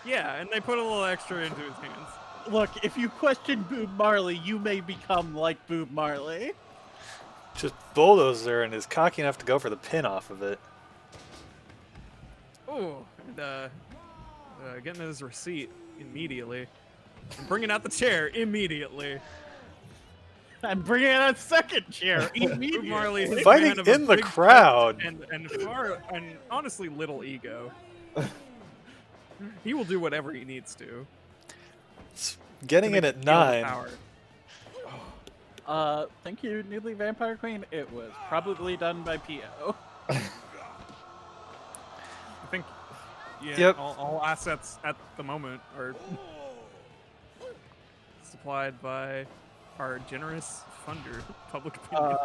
Yeah, and they put a little extra into his hands. Look, if you question Boob Marley, you may become like Boob Marley. Just bulldozer and is cocky enough to go for the pin off of it. Oh, and getting his receipt immediately. And bringing out the chair immediately. I'm bringing out a second chair Bob immediately. Marley is a Fighting man of a in the big crowd. chest and honestly little ego. He will do whatever he needs to. Getting to in make at him feel the 9. power. Thank you, Noodly Vampire Queen. It was probably done by P.O. I think, yeah, Yep. all assets at the moment are supplied by our generous funder, Public Opinion.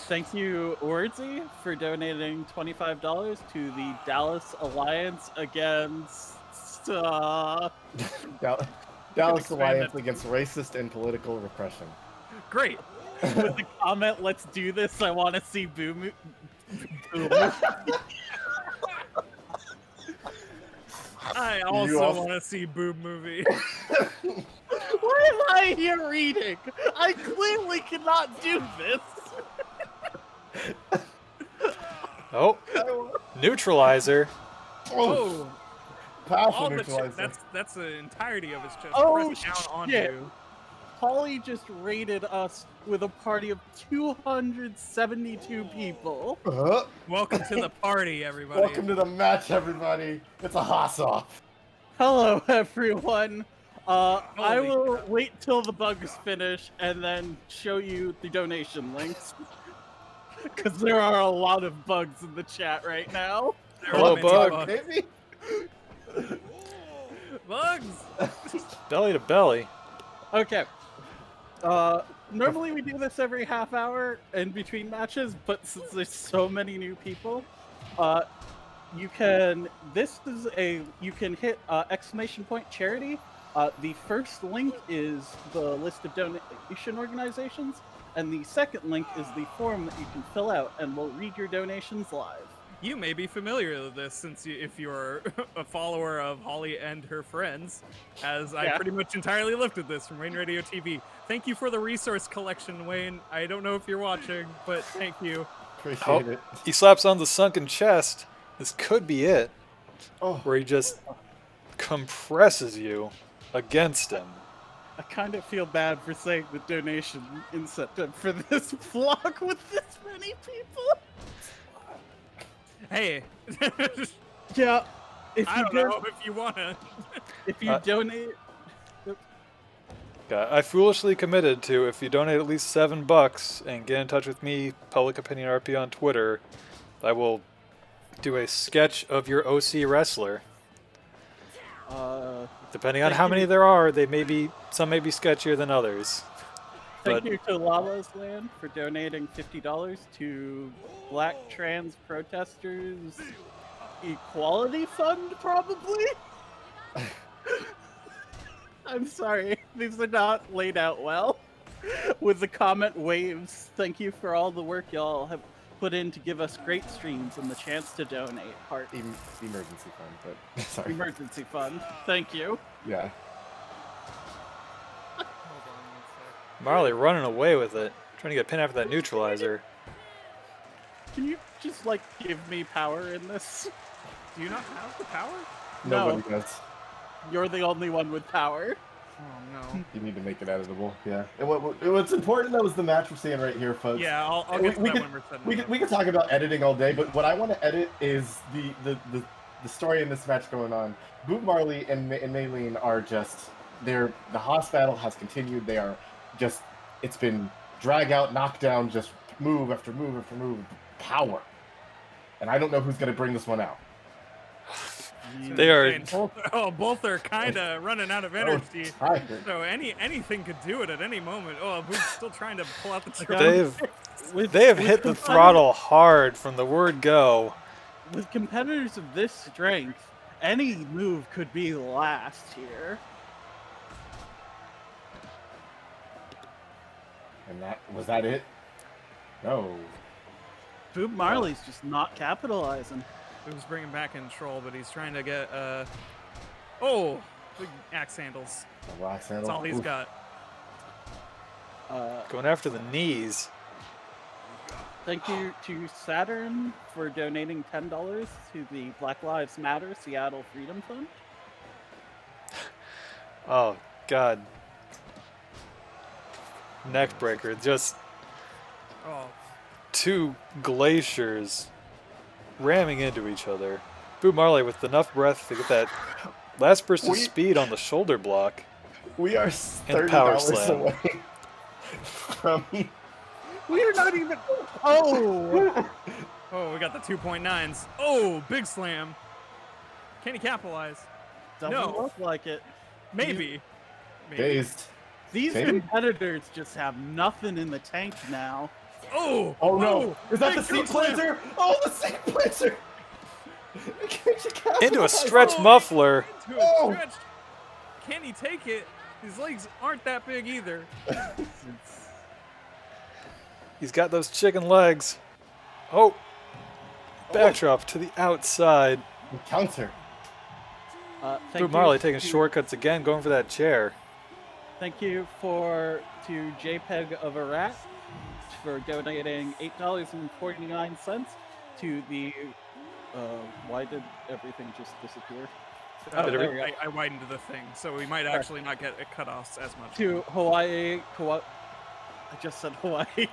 Thank you, Ordsy, for donating $25 to the Dallas Alliance against. Dallas Expand Alliance it. against racist and political repression. Great. With the comment, let's do this. I want to see Boom. I also want to see Boob movie. Why am I here reading? I clearly cannot do this. Oh, neutralizer. Oh, Powerful all the neutralizer. that's the entirety of his chest. Oh, pressed down on shit. you. Polly just raided us with a party of 272 people. Welcome to the party, everybody. Welcome to the match, everybody. It's a Hoss-off. Hello, everyone. I Holy will wait till the bugs finish and then show you the donation links. Because there are a lot of bugs in the chat right now. There are Hello, many Bug. Maybe? Bugs. Belly to belly. Okay. Normally we do this every half hour in between matches, but since there's so many new people, you can hit exclamation point charity. The first link is the list of donation organizations, and the second link is the form that you can fill out, and we'll read your donations live. You may be familiar with this since if you're a follower of Holly and her friends, as I Yeah. pretty much entirely lifted this from Wayne Radio TV. Thank you for the resource collection, Wayne. I don't know if you're watching, but thank you. Appreciate it. He slaps on the sunken chest. This could be it, Oh, where he just compresses you against him. I kind of feel bad for saying the donation incentive for this vlog with this many people. Hey, Yeah, if I you don't do, know if you wanna. if you donate, I foolishly committed to, if you donate at least $7 and get in touch with me, Public Opinion RP on Twitter, I will do a sketch of your OC wrestler. Depending on thank how you. many there are, some may be sketchier than others. thank But you to Lala's Land for donating $50 to Black Trans Protesters Equality Fund, probably. I'm sorry, these are not laid out well. With the comment waves, thank you for all the work y'all have put in to give us great streams and the chance to donate. Heart emergency fund, but sorry. emergency fund. Thank you. Yeah. Marley running away with it, trying to get pinned after that neutralizer. Can you just like give me power in this? Do you not have the power? Nobody No. does. You're the only one with power. Oh no. You need to make it editable. Yeah. And what's important though is the match we're seeing right here, folks. Yeah, I'll We- get to we that could- when we're setting We it could, up. we could talk about editing all day, but what I want to edit is the story in this match going on. Boot Marley and Maylene are just the Haas battle has continued. They are just, it's been drag out, knockdown, just move after move after move, power. And I don't know who's going to bring this one out. They are. And both are kind of running out of energy. Tired. So anything could do it at any moment. Oh, we're still trying to pull out the trigger. They have hit the throttle hard from the word go. With competitors of this strength, any move could be the last here. And was that it? No. Boob Marley's just not capitalizing. Who's bringing back control, but he's trying to get oh, big axe handles. That's all he's got. Going after the knees. Thank you to Saturn for donating $10 to the Black Lives Matter Seattle Freedom Fund. Oh, God. Neck breaker. Just Oh, two glaciers ramming into each other. Boot Marley with enough breath to get that last burst of speed on the shoulder block. We are And power $30 slam. away from. We are not even. Oh! oh, we got the 2.9s. Oh, big slam. Can he capitalize? Doesn't No. look like it. Maybe. Maybe. Dazed. These Maybe. competitors just have nothing in the tank now. Oh! Oh no! Is that big the seat choke slam. planter? Oh, the seat planter! Into a stretch muffler. Into a Oh. stretch. Can he take it? His legs aren't that big either. He's got those chicken legs. Oh. Backdrop to the outside. Counter. Thank Boot Marley you taking to- shortcuts again, going for that chair. Thank you to JPEG of a Rat for donating $8.49 to the. Why did everything just disappear? Did there every- we go. I widened the thing, so we might actually not get cut-offs as much. To Hawaii. I just said Hawaii.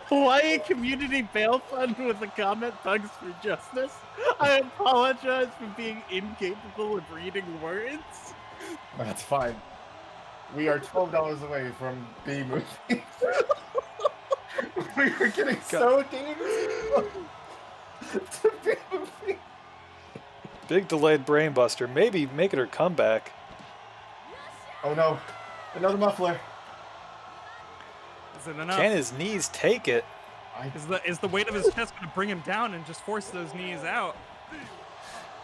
Hawaii Community Bail Fund with a comment, Thugs for Justice. I apologize for being incapable of reading words. That's fine. We are $12 away from B movie. We are getting so dangerous to B movie. Big delayed brainbuster. Maybe making her comeback. Oh no! Another muffler. Is it enough? Can his knees take it? Is the weight of his chest going to bring him down and just force those knees out?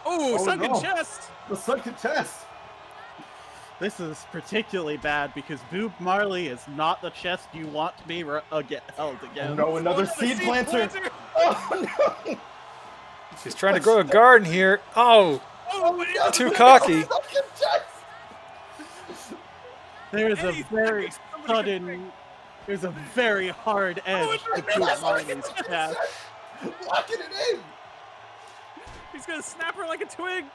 Oh, Oh, sunken no. chest! The sunken chest. This is particularly bad because Boob Marley is not the chest you want to be held Oh against. no! Another Oh, seed planter. Oh no! He's trying to grow a garden here. Oh, Oh, too cocky. There's a Eddie, very somebody get sudden, there's a very hard edge to Boot Marley's chest. Locking it in. He's gonna snap her like a twig.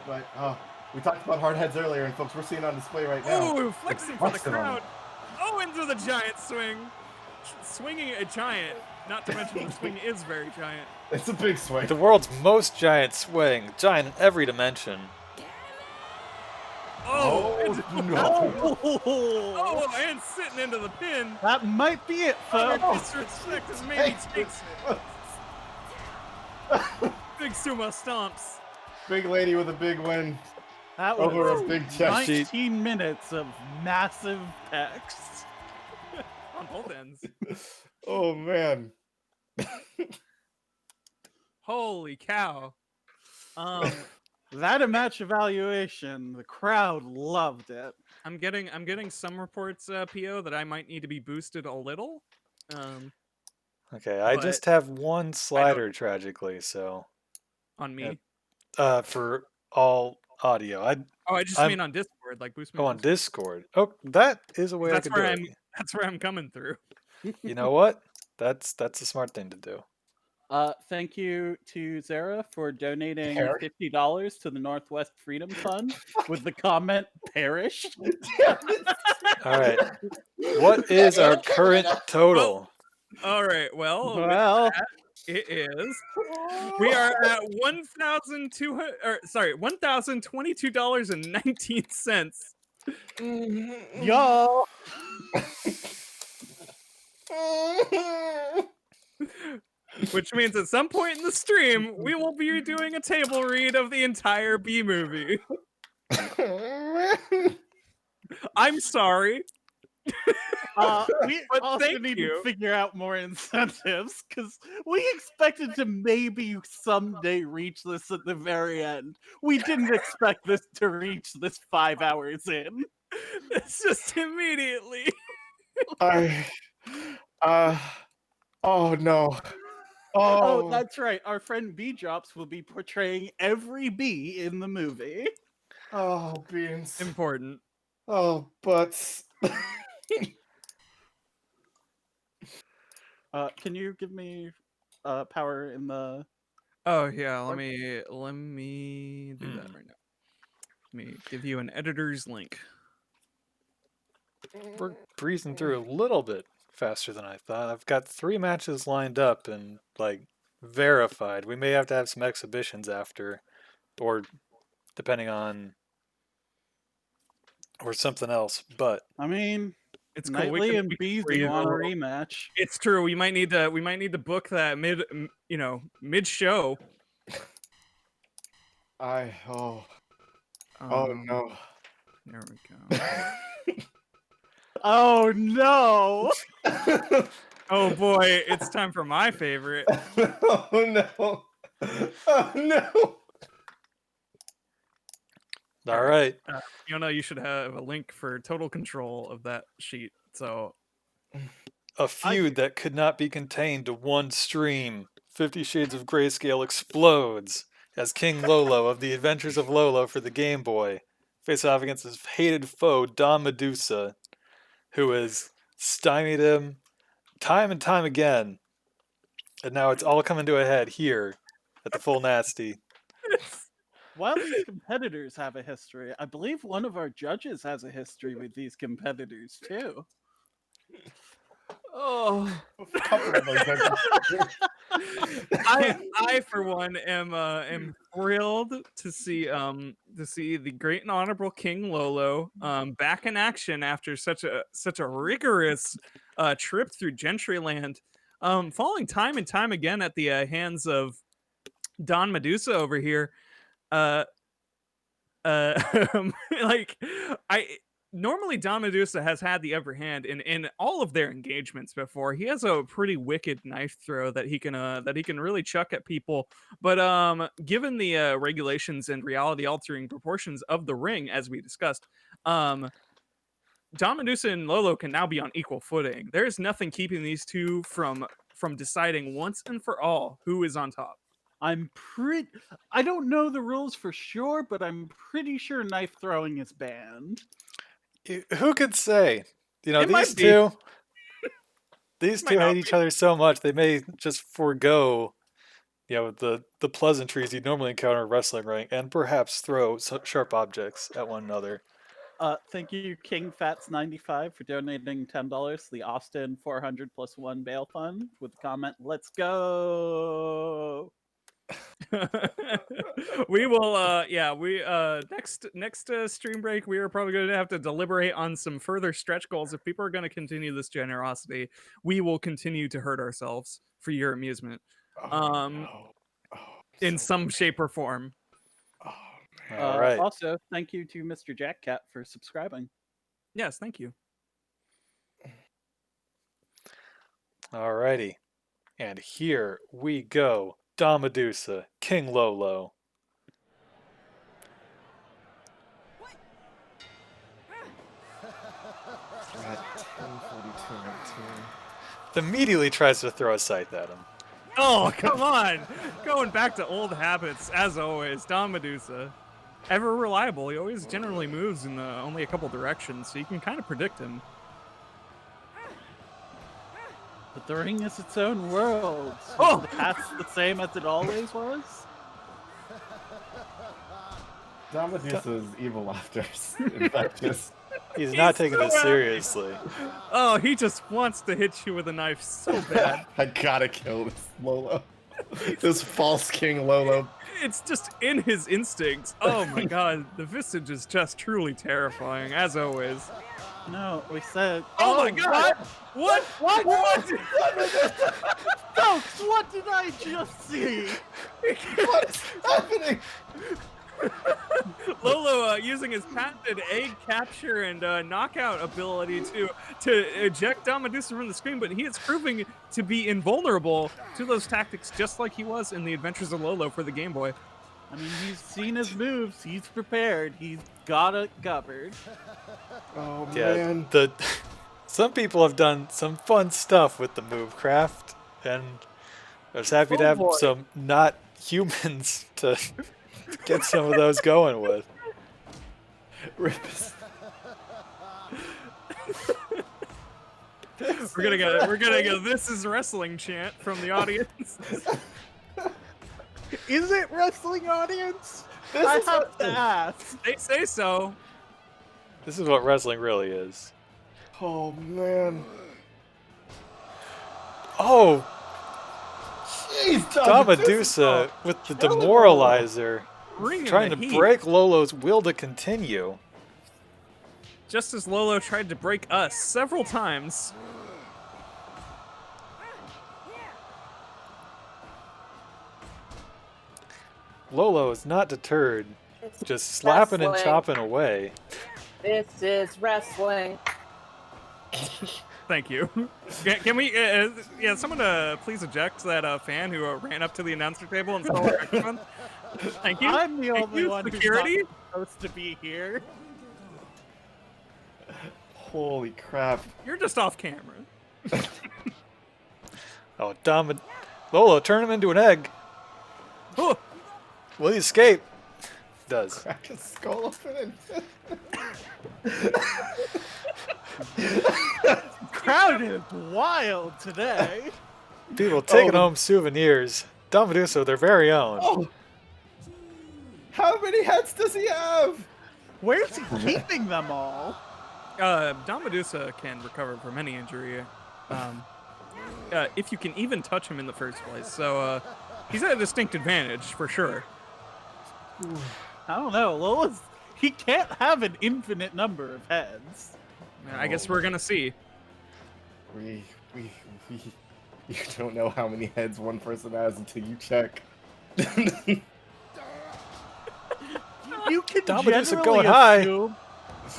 But we talked about hard heads earlier, and folks, we're seeing on display right now. Oh, flexing for the Flexing on crowd. him. Oh, into the giant swing. Swinging a giant. Not to mention the swing is very giant. It's a big swing. The world's most giant swing. Giant in every dimension. Oh, no. oh, and sitting into the pin. That might be it, Utter folks. disrespect as maybe takes it. Big sumo stomps. Big lady with a big win That over was a big chest. 19 minutes of massive pecs. On both ends. Oh man. Holy cow. That a match evaluation. The crowd loved it. I'm getting some reports, PO, that I might need to be boosted a little. Okay, I But- just have one slider tragically, so On me. for all audio. I I just I'm- mean on Discord, like boost me. go on Discord. Oh, that is a way I That's could where do That's where I'm coming through. it. You know what? That's a smart thing to do. Thank you to Zara for donating Eric? $50 to the Northwest Freedom Fund with the comment "perished." All right. What is our current total? All right. Well, with Well, that, it is. We are at $1,022.19. y'all. Which means at some point in the stream, we will be doing a table read of the entire B movie. I'm sorry. We But also thank need you. to figure out more incentives because we expected to maybe someday reach this at the very end. We didn't expect this to reach this 5 hours in. It's just immediately. Oh no. Oh, that's right. Our friend B Drops will be portraying every bee in the movie. Oh, beans. Important. Oh, butts. Can you give me power in the? Oh yeah, let me do that right now. Let me give you an editor's link. We're breezing through a little bit faster than I thought. I've got 3 matches lined up and like verified. We may have to have some exhibitions after, or depending on, or something else. But I mean, It's cool. We Knightley can- and we can Bees breeze want a over. rematch. It's true. We might need to book that mid show. Oh Um, no. There we go. Oh no! Oh boy, it's time for my favorite. Oh no. Oh no. all right, You should have a link for total control of that sheet. So a feud that could not be contained to one stream. 50 Shades of Grayscale explodes as King Lolo of the Adventures of Lolo for the Game Boy face off against his hated foe Don Medusa, who has stymied him time and time again. And now it's all coming to a head here at the Full Nasty. While these competitors have a history, I believe one of our judges has a history with these competitors too. oh, A couple of those I for one am thrilled to see the great and honorable King Lolo back in action after such a rigorous trip through Gentryland, falling time and time again at the hands of Don Medusa over here. Like normally Don Medusa has had the upper hand in all of their engagements before. He has a pretty wicked knife throw that he can really chuck at people. But given the regulations and reality altering proportions of the ring, as we discussed, Don Medusa and Lolo can now be on equal footing. There's nothing keeping these two from from deciding once and for all who is on top. I don't know the rules for sure, but I'm pretty sure knife throwing is banned. Who could say? You know, It might these be. two, these Might two not hate each other so much they may just forego, you know, the pleasantries you'd normally encounter in a wrestling ring and perhaps throw sharp objects at one another. Thank you, King Fats 95, for donating $10 to the Austin 400+1 bail fund with the comment, "Let's go." We will next stream break we are probably going to have to deliberate on some further stretch goals. If people are going to continue this generosity, we will continue to hurt ourselves for your amusement No. in So some shape or form. All right. Also, thank you to Mr. Jack Cat for subscribing. Yes, thank you. All righty. And here we go. Damadusa, King Lolo. we're at 10:42:19. Immediately tries to throw a scythe at him. Oh, come on. Going back to old habits, as always, Don Medusa. Ever reliable. He always generally moves in only a couple directions, so you can kind of predict him. But the ring is its own world. So Oh! the path's the same as it always was. Damadusa's evil laughter is infectious. He's not taking so this happy. seriously. Oh, he just wants to hit you with a knife so bad. I gotta kill this Lolo. This false King Lolo. It's just in his instincts. Oh my god, the visage is just truly terrifying, as always. No, we said. Oh my god! What? Folks, what did I just see? What's happening? Lolo using his patented egg capture and knockout ability to eject Don Medusa from the screen, but he is proving to be invulnerable to those tactics, just like he was in the Adventures of Lolo for the Game Boy. I mean, he's seen his moves. He's prepared. He's got it covered. Oh Yeah, man. some people have done some fun stuff with the Movecraft, and I was happy to have boy. some not humans to get some of those going with. Rip is- We're gonna get "This is wrestling" chant from the audience. Is it wrestling, audience? This I is have to wrestling. ask. They say so. This is what wrestling really is. Oh man. Oh, Jeez, Damadusa with the demoralizer, Bring trying to in the heat. break Lolo's will to continue. Just as Lolo tried to break us several times. Lolo is not deterred, just slapping and wrestling. chopping away. This is wrestling. Thank you. Can we, someone please eject that fan who ran up to the announcer table and stole our microphone? Thank you. I'm the Thank only you, one security. who's not supposed to be here. Holy crap. You're just off camera. Oh, Lolo, turn him into an egg. Oh, Will he escape? Does. Crack his skull open Crowd is wild today. People taking home souvenirs. Damadusa, their very own. Oh. How many heads does he have? Where's he keeping them all? Don Medusa can recover from any injury if you can even touch him in the first place. So he's at a distinct advantage for sure. I don't know. He can't have an infinite number of heads. I guess we're gonna see. You don't know how many heads one person has until you check. You can Damadusa generally going high. assume.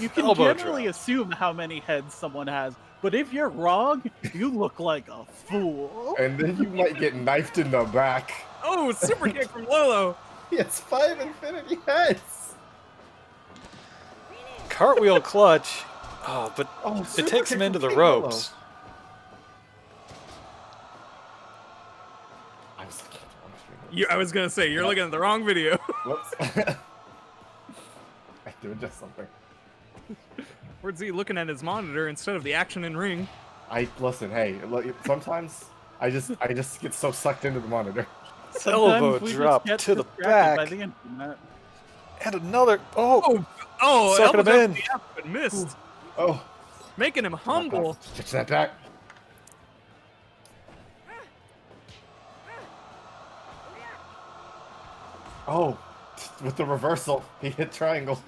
You can Elbow generally drop. assume how many heads someone has, but if you're wrong, you look like a fool. And then you might get knifed in the back. Oh, super kick from Lolo. He has 5 infinity heads. Cartwheel clutch. Oh, but Oh, it super takes him kick into from the King Lolo. ropes. I was gonna say you're looking at the wrong video. Whoops. I doing just something. Where's he looking at his monitor instead of the action in ring? Listen. Hey, look, sometimes I just get so sucked into the monitor. Elbow Sometimes we drop just get to the distracted by back. the internet. And another. Oh, sucking elbows him up in. the F, but missed, Oh, making him humble. Catch that back. Oh, with the reversal, he hit triangle.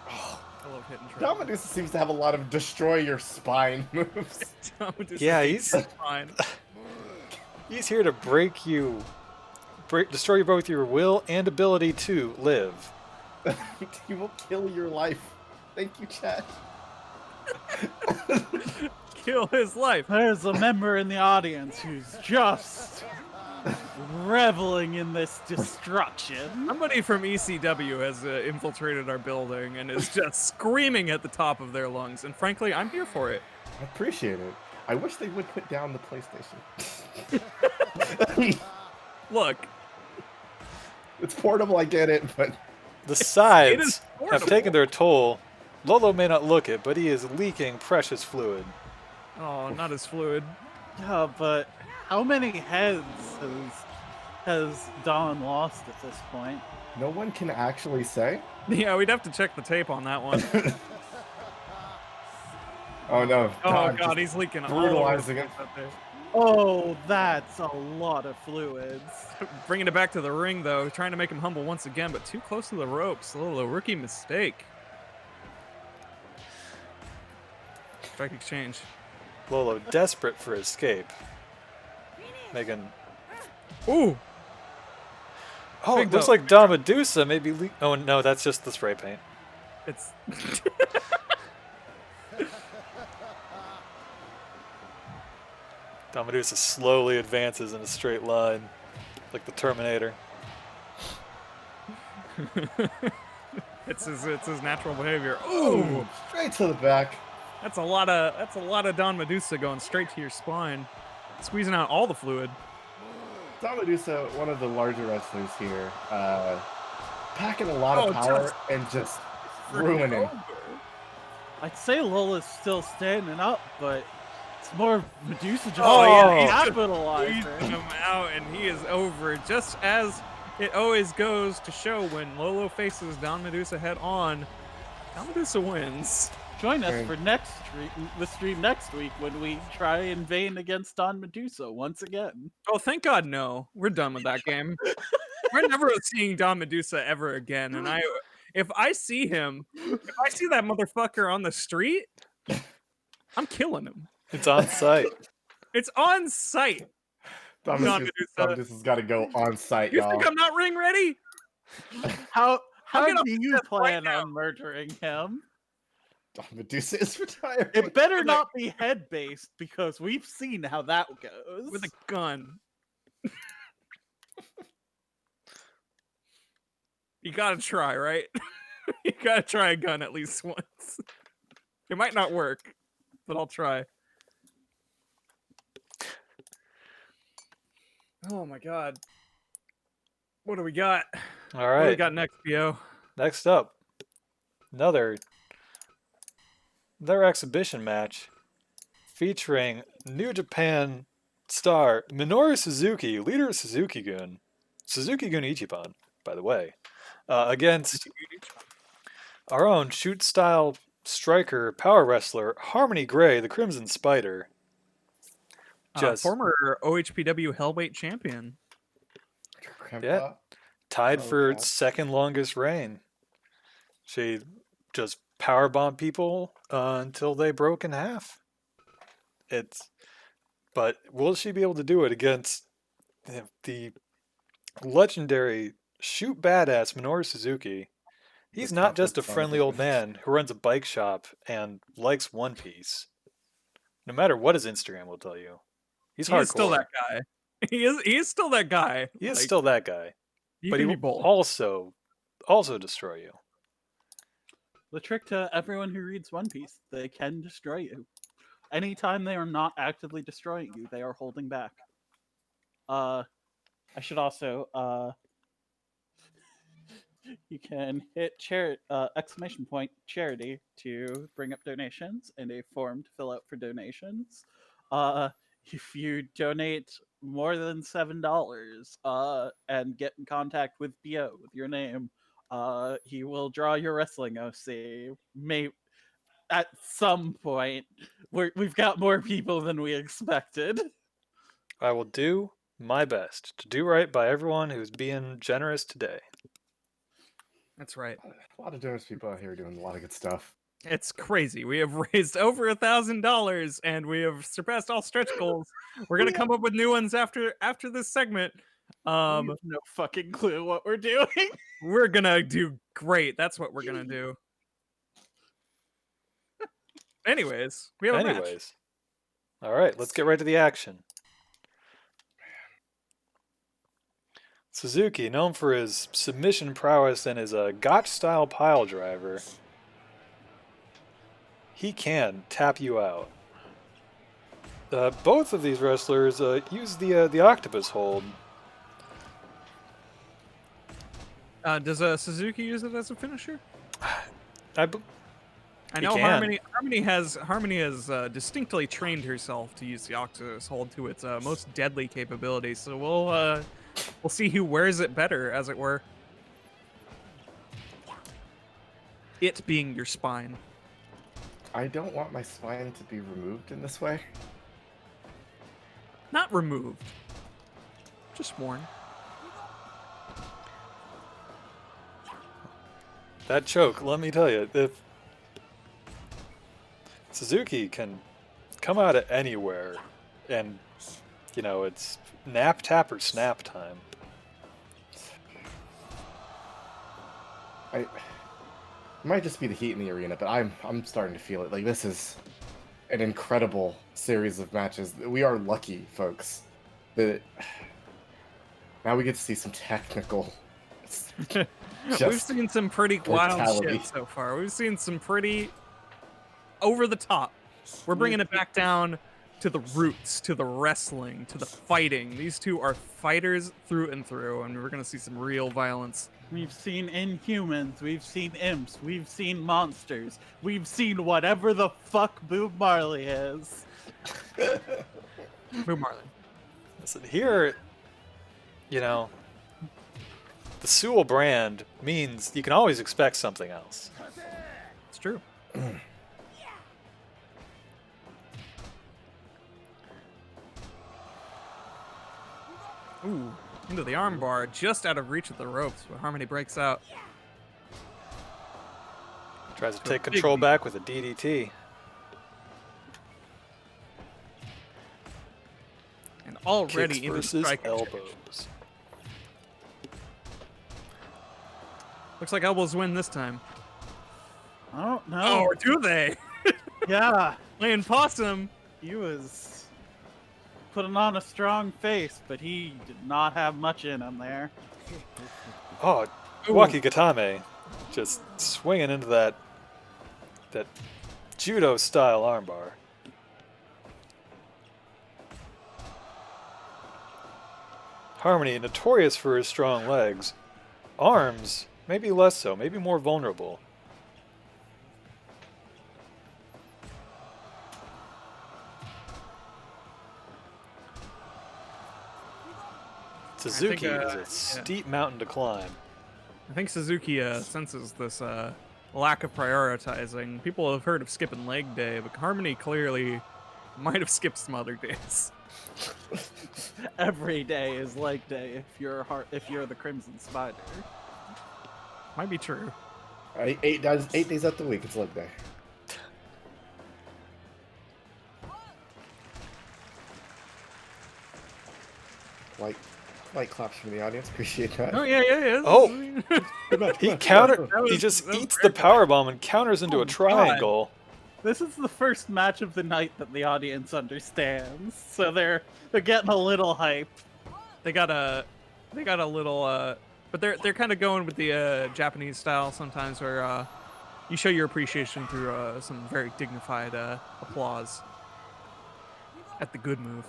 I love hitting Don Medusa seems to have a lot of destroy your spine moves. Yeah, he's fine. he's here to destroy both your will and ability to live. He will kill your life. Thank you, chat. Kill his life. There's a member in the audience who's just reveling in this destruction. Somebody from ECW has infiltrated our building and is just screaming at the top of their lungs. And frankly, I'm here for it. I appreciate it. I wish they would put down the PlayStation. Look, It's portable, I get it, but The sides is have portable. taken their toll. Lolo may not look it, but he is leaking precious fluid. oh, not as fluid. Yeah, but how many heads has Don lost at this point? no one can actually say. Yeah, we'd have to check the tape on that one. Oh no. Oh Don god, just he's leaking all brutalizing over him. out there. Oh, that's a lot of fluids. Bringing it back to the ring though, trying to make him humble once again, but too close to the ropes. A little rookie mistake. Strike exchange. Lolo desperate for escape. Megan. Ooh! Oh, Big it looks though. like Don Medusa maybe. Oh no, that's just the spray paint. It's Don Medusa slowly advances in a straight line, like the Terminator. it's his natural behavior. Ooh, straight to the back. That's a lot of Don Medusa going straight to your spine, squeezing out all the fluid. Don Medusa, one of the larger wrestlers here, packing a lot Oh, of power just and just Freaking ruining. over. I'd say Lola's still standing up, but it's more Medusa just Oh, yeah, capitalizing. Squeezing him out, and he is over. Just as it always goes to show when Lolo faces Don Medusa head on, Don Medusa wins. Join us Okay. for the stream next week when we try in vain against Don Medusa once again. Oh, thank God, no. We're done with that game. We're never seeing Don Medusa ever again. And if I see that motherfucker on the street, I'm killing him. It's on site. It's on site. Don Don Medusa's got to go on site, You y'all. think I'm not ring ready? How get do you this right plan now. on murdering him? Don Medusa is retired. It better not be head based because we've seen how that goes. With a gun. You gotta try, right? You gotta try a gun at least once. It might not work, but I'll try. Oh my god. What do we got? All What do we right. got next, Bo? Next up, another exhibition match featuring New Japan star Minoru Suzuki, leader of Suzuki-gun Ichiban, by the way, against our own shoot-style striker power wrestler Harmony Gray, the Crimson Spider. Just Former OHPW Hellweight champion. Yeah. tied Oh, for God. second longest reign. She just powerbombed people until they broke in half. But will she be able to do it against the legendary shoot badass Minoru Suzuki? He's The not just a toughest son of friendly a old bitch. man who runs a bike shop and likes One Piece. No matter what his Instagram will tell you, he's He hardcore. is still that guy. He is still that guy. He is Like, still that guy, he but can he be will bold. also destroy you. The trick to everyone who reads One Piece, they can destroy you. Anytime they are not actively destroying you, they are holding back. I should also you can hit exclamation point charity to bring up donations and a form to fill out for donations. If you donate more than $7 and get in contact with BO with your name, he will draw your wrestling OC. May at some point. We've got more people than we expected. I will do my best to do right by everyone who's being generous today. That's right. A lot of generous people out here doing a lot of good stuff. It's crazy. We have raised over $1,000 and we have surpassed all stretch goals. We're gonna come up with new ones after this segment. We have no fucking clue what we're doing. We're gonna do great. That's what we're gonna do. Anyways, we have a match. All right, let's get right to the action. Suzuki, known for his submission prowess and his gotch-style pile driver, he can tap you out. Both of these wrestlers use the octopus hold. Does Suzuki use it as a finisher? I know can. Harmony has distinctly trained herself to use the octopus hold to its most deadly capabilities. So we'll see who wears it better, as it were. It being your spine. I don't want my spine to be removed in this way. Not removed. Just worn. That choke, let me tell you, if Suzuki can come out of anywhere and, you know, it's nap, tap, or snap time. It might just be the heat in the arena, but I'm starting to feel it. Like, this is an incredible series of matches. We are lucky, folks, that now we get to see some technical. We've seen some pretty wild brutality. shit so far. We've seen some pretty over the top. We're bringing it back down to the roots, to the wrestling, to the fighting. These two are fighters through and through, and we're going to see some real violence. We've seen Inhumans, we've seen Imps, we've seen monsters, we've seen whatever the fuck Bob Marley is. Bob Marley. Listen, here, you know, the Sewell brand means you can always expect something else. It's true. Ooh, into the armbar, just out of reach of the ropes, but Harmony breaks out. Tries to take control back with a DDT. And already Kicks into versus strike elbows. Looks like elbows win this time. I don't know. Oh, or do they? Yeah, Playing possum. he was putting on a strong face, but he did not have much in him there. Oh, Wakigatame just swinging into that judo-style armbar. Harmony, notorious for his strong legs. Arms, maybe less so, maybe more vulnerable. Suzuki is a steep mountain to climb. I think Suzuki senses this lack of prioritizing. People have heard of skipping leg day, but Harmony clearly might have skipped some other days. Every day is leg day if you're the Crimson Spider. Might be true. 8 days out the week, it's leg day. Light claps from the audience. Appreciate that. Oh yeah. Oh! He He just eats the powerbomb and counters into a triangle. This is the first match of the night that the audience understands, so they're getting a little hype. They got a little but they're kind of going with the Japanese style sometimes, where you show your appreciation through some very dignified applause. At the good move.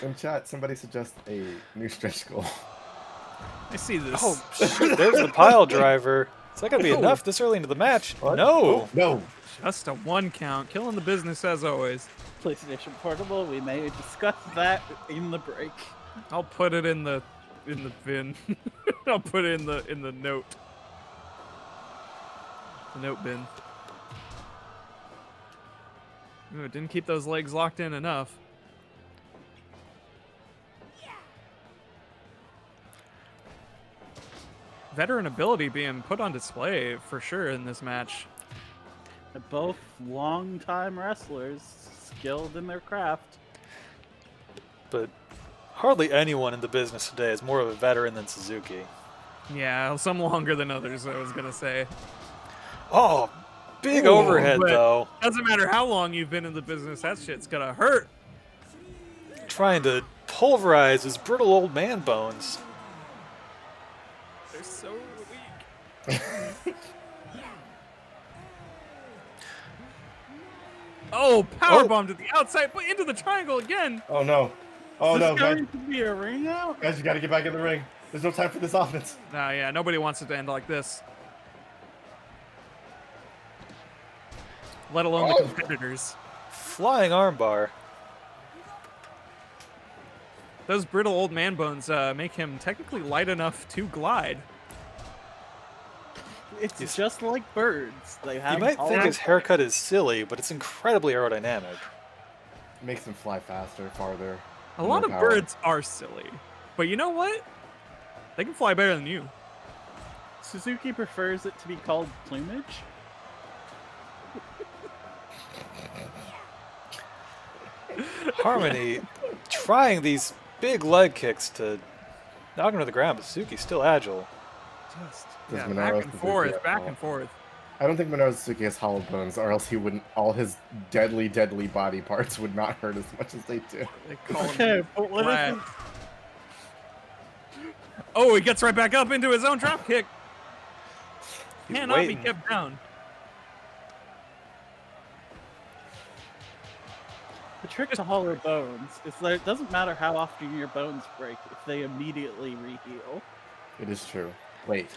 In chat, somebody suggest a new stretch goal. I see this. Oh, shoot, there's the pile driver. Is that going to be Oh. enough this early into the match? What? No. Oh, no. Just a 1 count. Killing the business as always. PlayStation Portable, we may discuss that in the break. I'll put it in the bin. I'll put it in the note. The note bin. Ooh, it didn't keep those legs locked in enough. Veteran ability being put on display for sure in this match. They're both long-time wrestlers, skilled in their craft. But hardly anyone in the business today is more of a veteran than Suzuki. Yeah, some longer than others, I was gonna say. Oh, big Ooh, overhead, but though. Doesn't matter how long you've been in the business, that shit's gonna hurt. Trying to pulverize his brittle old man bones. They're so weak. Oh, powerbomb to the outside, but into the triangle again. Oh, no. Oh, Is no, this guys. going to be a ring out? Guys, you got to get back in the ring. There's no time for this offense. Nah, yeah, nobody wants it to end like this. Let alone the competitors. Flying armbar. Those brittle old man bones make him technically light enough to glide. It's just like birds. They have You might think hollow- his haircut is silly, but it's incredibly aerodynamic. Makes him fly faster, farther. A more lot of power. birds are silly, but you know what? They can fly better than you. Suzuki prefers it to be called plumage. Harmony trying these big leg kicks to knock him to the ground, but Suzuki's still agile. Just Does yeah, Minoru back and Suzuki forth, have back hollow- and forth. I don't think Minoru Suzuki has hollow bones, or else he wouldn't. All his deadly, deadly body parts would not hurt as much as they do. They call him Okay, but what Brad. if Oh, he gets right back up into his own drop kick. He's Cannot waiting. be kept down. the trick to hollow bones is that it doesn't matter how often your bones break if they immediately reheal. It is true. Wait.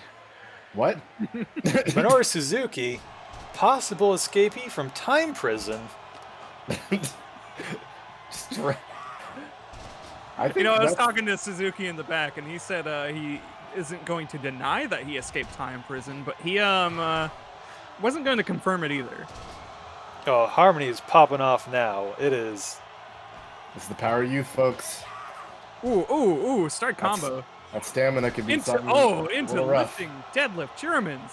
What? Minoru Suzuki, possible escapee from time prison. Stra- I think You know, I was that's- talking to Suzuki in the back, and he said he isn't going to deny that he escaped time prison, but he wasn't going to confirm it either. Oh, Harmony is popping off now. It is. It's the power of youth, folks. Ooh, start That's- combo. That stamina could be Into something a into little rough. lifting deadlift Germans.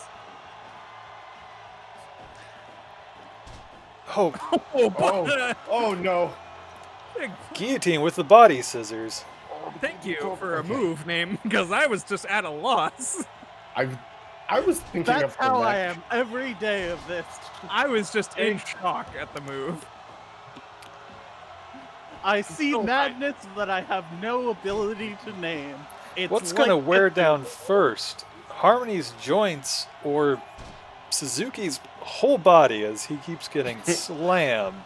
Oh, Oh, but, Oh no! guillotine with the body scissors. thank you for a move name, because I was just at a loss. I was thinking That's of the how I neck. am every day of this. I was just in shock at the move. I see so high. madness that I have no ability to name. It's What's like going to wear this- down first? Harmony's joints or Suzuki's whole body as he keeps getting slammed?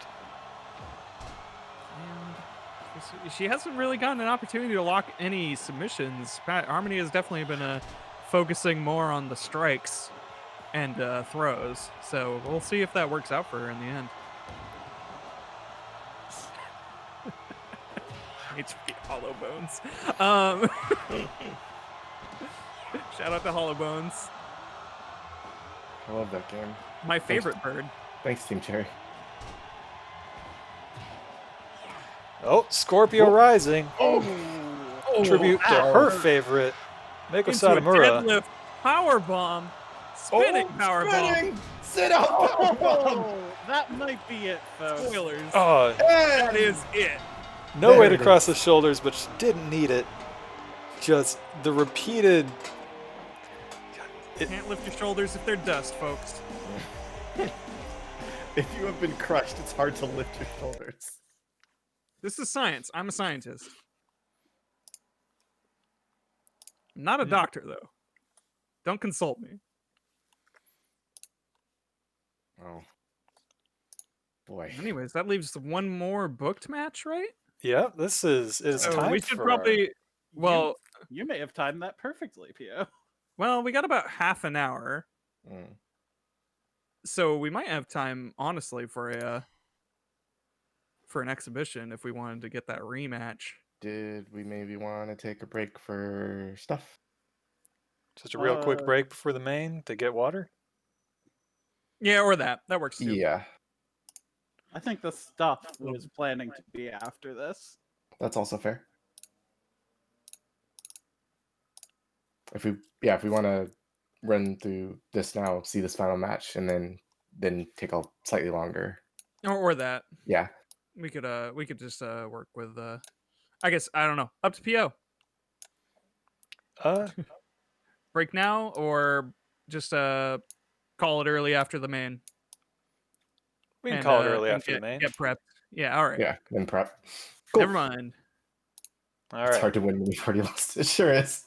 And she hasn't really gotten an opportunity to lock any submissions. Harmony has definitely been focusing more on the strikes and throws. So we'll see if that works out for her in the end. HP Hollow Bones. Shout out to Hollow Bones. I love that game. My favorite bird. Thanks, Team Cherry. Oh, Scorpio rising. Oh, Tribute to ow. her favorite, Meiko Into a Satomura. deadlift power bomb. Spinning power bomb. spinning! Sit out! Oh, that might be it, folks. Spoilers. Oh, That is it. no way There to it cross is. the shoulders, but she didn't need it. Just the repeated. Can't lift your shoulders if they're dust, folks. If you have been crushed, it's hard to lift your shoulders. This is science. I'm a scientist. I'm not a doctor, though. Don't consult me. Oh. boy. Anyways, that leaves one more booked match, right? Yeah, it is So time we should for probably. Well, You may have timed that perfectly, Pio. well, we got about half an hour, Mm. so we might have time, honestly, for an exhibition if we wanted to get that rematch. Did we maybe want to take a break for stuff? just a real quick Uh, break before the main to get water. Yeah, or that works too. Yeah, I think the stuff was planning to be after this. that's also fair. If we want to run through this now, see this final match, and then take a slightly longer. Or that Yeah. we could just work with I guess I don't know. Up to PO. Break now or just call it early after the main. We can call it early and after the main. Get prepped. Yeah, all right. Yeah, then prep. Never mind. All It's right. hard to win when you've already lost. It sure is.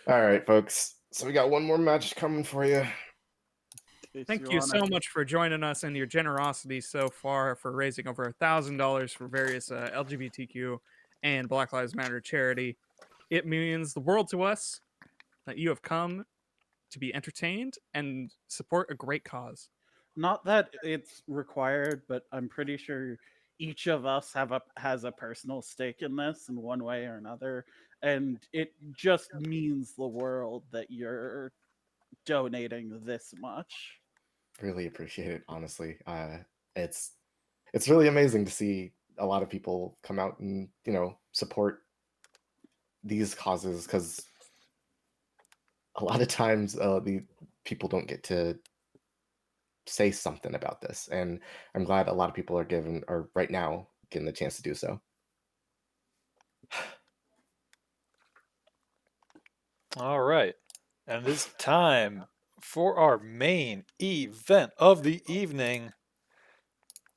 All right, folks. So we got one more match coming for you. Thank you so much for joining us and your generosity so far for raising over $1,000 for various LGBTQ and Black Lives Matter charity. It means the world to us that you have come to be entertained and support a great cause. Not that it's required, but I'm pretty sure each of us has a personal stake in this in one way or another, and it just means the world that you're donating this much. Really appreciate it, honestly. It's really amazing to see a lot of people come out and support these causes, because a lot of times the people don't get to say something about this, and I'm glad a lot of people are right now getting the chance to do so. All right. And it is time for our main event of the evening.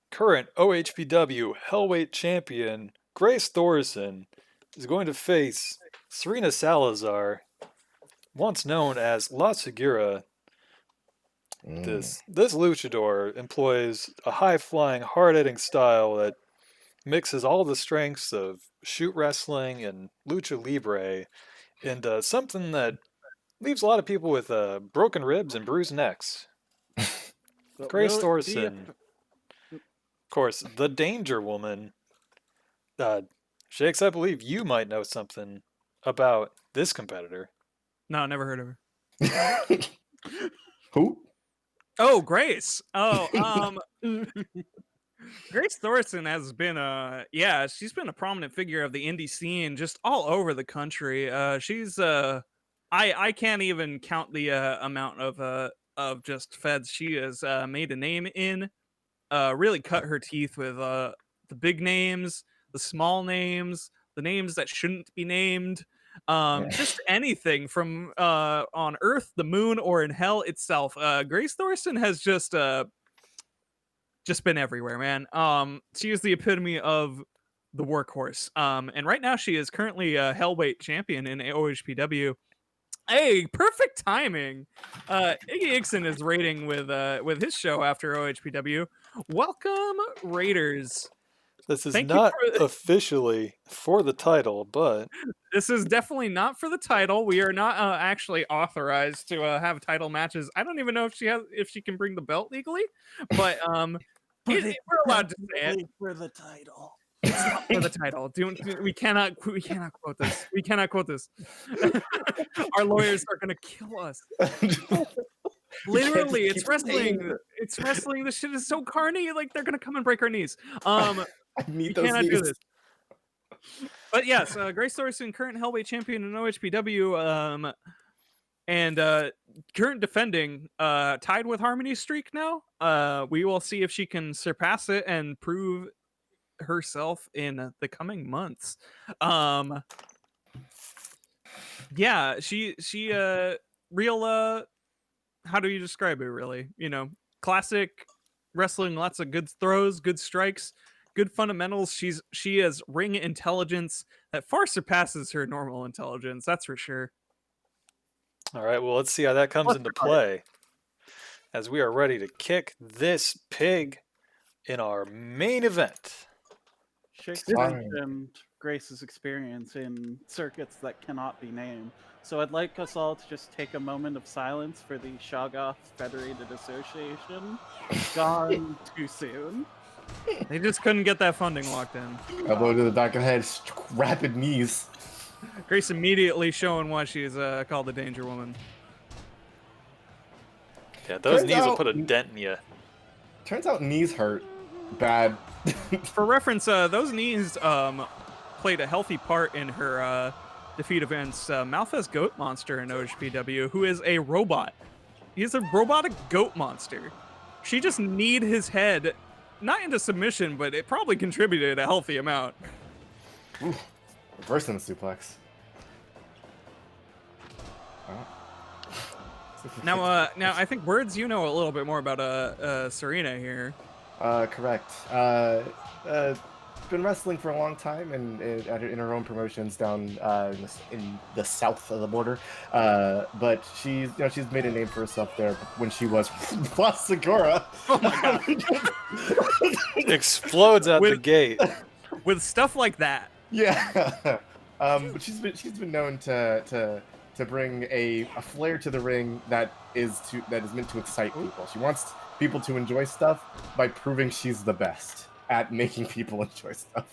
Current OHPW Hellweight Champion Grace Thorson is going to face Serena Salazar, once known as La Segura. This luchador employs a high-flying, hard-hitting style that mixes all the strengths of shoot wrestling and lucha libre into something that leaves a lot of people with broken ribs and bruised necks. But Grace will it be Thorson, of course, the Danger Woman. Shakes, I believe you might know something about this competitor. No, never heard of her. Who? Oh, Grace. Oh, Grace Thorson has been she's been a prominent figure of the indie scene just all over the country. She's I can't even count the amount of just feds she has made a name in. Really cut her teeth with the big names, the small names, the names that shouldn't be named. Just anything from on Earth, the moon, or in hell itself. Grace Thorson has just been everywhere, man. She is the epitome of the workhorse. And right now she is currently a Hellweight champion in OHPW. Hey, perfect timing. Iggy Ixon is raiding with his show after OHPW. Welcome, Raiders. This is Thank not you for officially for the title, but this is definitely not for the title. We are not actually authorized to have title matches. I don't even know if she can bring the belt legally, but we're allowed to say it. for the title. It's not for the title. We cannot quote this. We cannot quote this. Our lawyers are gonna kill us. Literally, it's wrestling. It's wrestling. This shit is so carny. Like they're gonna come and break our knees. I need We those cannot do knees. this. But yes, Grace Thorson, current Hellweight champion in OHPW, and current defending, tied with Harmony's streak now. We will see if she can surpass it and prove herself in the coming months. Yeah, she real how do you describe it really? Classic wrestling, lots of good throws, good strikes, good fundamentals. She has ring intelligence that far surpasses her normal intelligence, that's for sure. all right, well, let's see how that comes into play as we are ready to kick this pig in our main event. Shakespeare Fine. mentioned Grace's experience in circuits that cannot be named. So I'd like us all to just take a moment of silence for the Shoggoth Federated Association. Gone too soon. They just couldn't get that funding locked in. Elbow to the back of the head, rapid knees. Grace immediately showing why she's called the Danger Woman. Yeah, those Turns knees will out- put a dent in you. Turns out knees hurt bad. For reference, those knees played a healthy part in her defeat against Malphas Goat Monster in OHPW, who is a robot. He's a robotic goat monster. She just kneed his head, not into submission, but it probably contributed a healthy amount. Reversing the suplex. Now I think Words, you know a little bit more about Serena here. Correct. Been wrestling for a long time and in her own promotions down in the south of the border. But she's made a name for herself there when she was Segura. Oh my god! Explodes out the gate. With stuff like that. Yeah. But she's been known to bring a flair to the ring that is meant to excite people. She wants people to enjoy stuff by proving she's the best at making people enjoy stuff.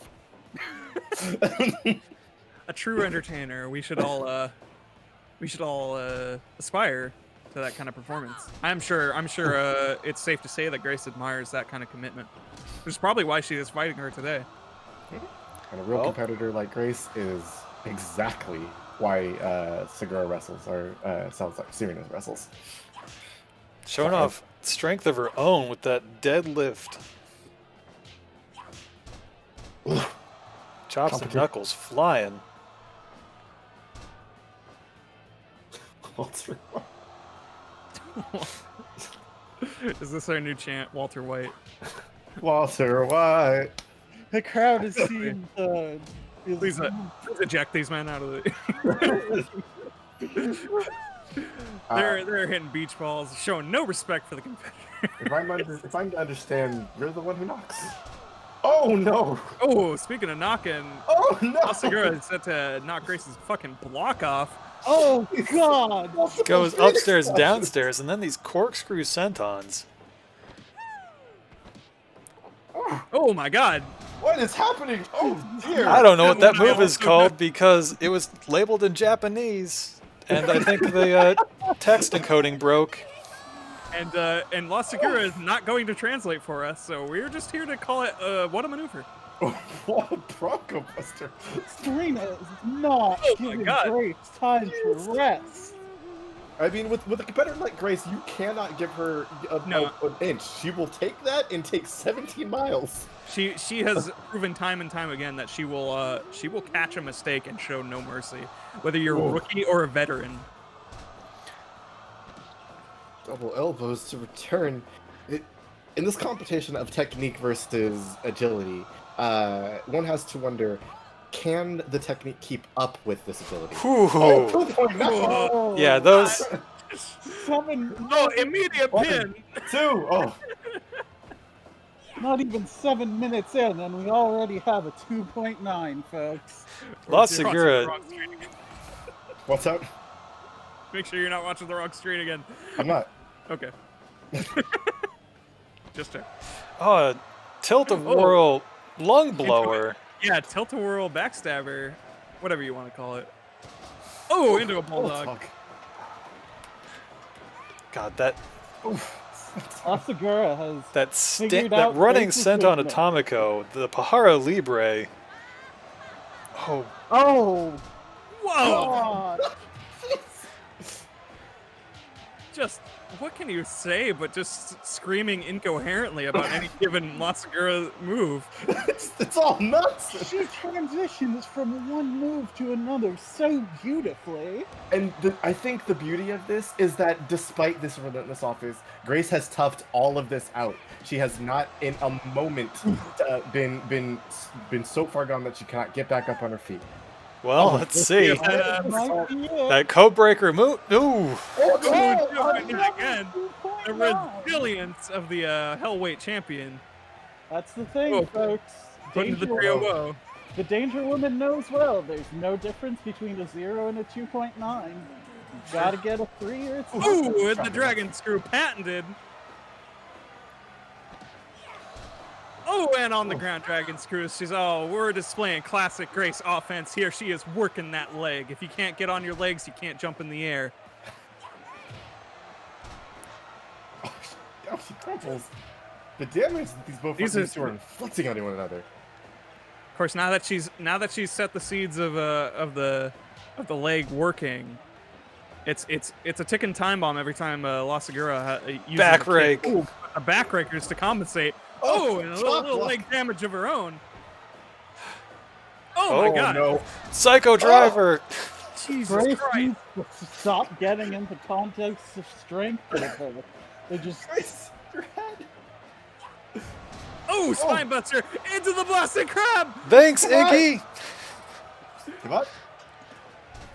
A true entertainer. We should all aspire to that kind of performance. I'm sure it's safe to say that Grace admires that kind of commitment. Which is probably why she is fighting her today. And a real competitor like Grace is exactly why Segura wrestles, or sounds like Serena wrestles. Showing off strength of her own with that deadlift. Chops and knuckles flying. Walter. Is this our new chant, Walter White? Walter White. The crowd is seeing the. Please eject these men out of the. They're hitting beach balls, showing no respect for the competitor. If I'm to understand, you're the one who knocks. Oh no! Oh, speaking of knocking, Oh no! Segura is set to knock Grace's fucking block off. Oh god! Goes upstairs, downstairs, and then these corkscrew sentons. Oh my god! What is happening? Oh dear! I don't know what that move is called because it was labeled in Japanese, and I think the text encoding broke. And La Segura is not going to translate for us, so we're just here to call it what a maneuver. What a Bronco Buster! Serena is not giving Grace time to rest. I mean, with a competitor like Grace, you cannot give her an inch. She will take that and take 17 miles. She has proven time and time again that she will catch a mistake and show no mercy, whether you're a rookie or a veteran. Double elbows to return. In this competition of technique versus agility, one has to wonder, can the technique keep up with this ability? Ooh. Yeah, those. 7. Oh, immediate pin! 2. Oh. Not even 7 minutes in, and we already have a 2.9, folks. La Segura. What's up? Make sure you're not watching the wrong screen again. I'm not. Okay. Just check. Oh, tilt-a-whirl lung blower. Yeah, tilt-a-whirl backstabber, whatever you want to call it. Oh, into a bulldog. God, that Asagura has that running senton atomico, the Pajaro Libre. Oh. Oh. Whoa! God. Just, what can you say but just screaming incoherently about any given Masagura move? It's all nuts! She transitions from one move to another so beautifully. And I think the beauty of this is that despite this relentless offense, Grace has toughed all of this out. She has not in a moment been so far gone that she cannot get back up on her feet. Well, let's see. That code breaker move. Ooh. Again, the resilience of the Hellweight champion. That's the thing, Oh, folks. Putting the Danger, trio whoa. the Danger Woman knows well. There's no difference between a 0 and a 2.9. You gotta get a 3 or it's nothing. Ooh, and the dragon screw patented. Oh, and on the ground, dragon screws. She's, we're displaying classic Grace offense here. She is working that leg. If you can't get on your legs, you can't jump in the air. Oh, she crumples. The damage that these two are inflicting on one another. Of course, now that she's set the seeds of the leg working, it's a ticking time bomb every time La Segura uses Back rake. A back rakers to compensate. And a little leg damage of her own. Oh my god! No. Psycho Driver. Jesus Grace Christ! needs to stop getting into context of strength with her. They just Grace, your head. Oh, Spinebuster into the blasted crab! Thanks, Come on. Iggy. Give up.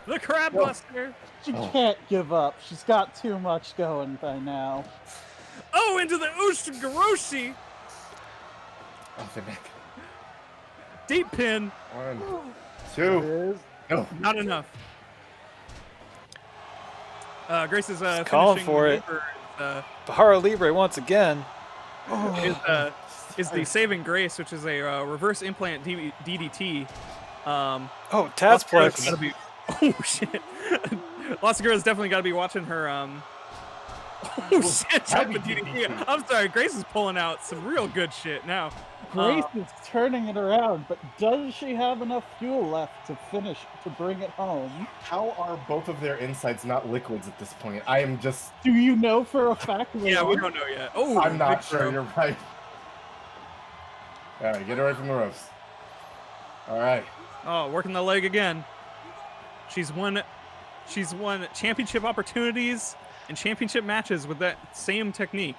The crab buster! she can't give up. She's got too much going by now. Oh, into the Ushigoroshi! Off the neck. Deep pin. 1, It 2. is. No. Not enough. Grace is calling finishing for it. maneuver, Bahara Libre once again. is the saving grace, which is a reverse implant DDT. Oh, Gotta Tazplex. be, oh shit! Lots of girls definitely got to be watching her. Oh shit! Jumping DDT. I'm sorry, Grace is pulling out some real good shit now. Grace is turning it around, but does she have enough fuel left to finish, to bring it home? How are both of their insides not liquids at this point? I am just. Do you know for a fact? Yeah, we don't know yet. Oh, I'm not big sure. throw. You're right. All right, get away from the ropes. All right. Oh, working the leg again. She's won championship opportunities and championship matches with that same technique.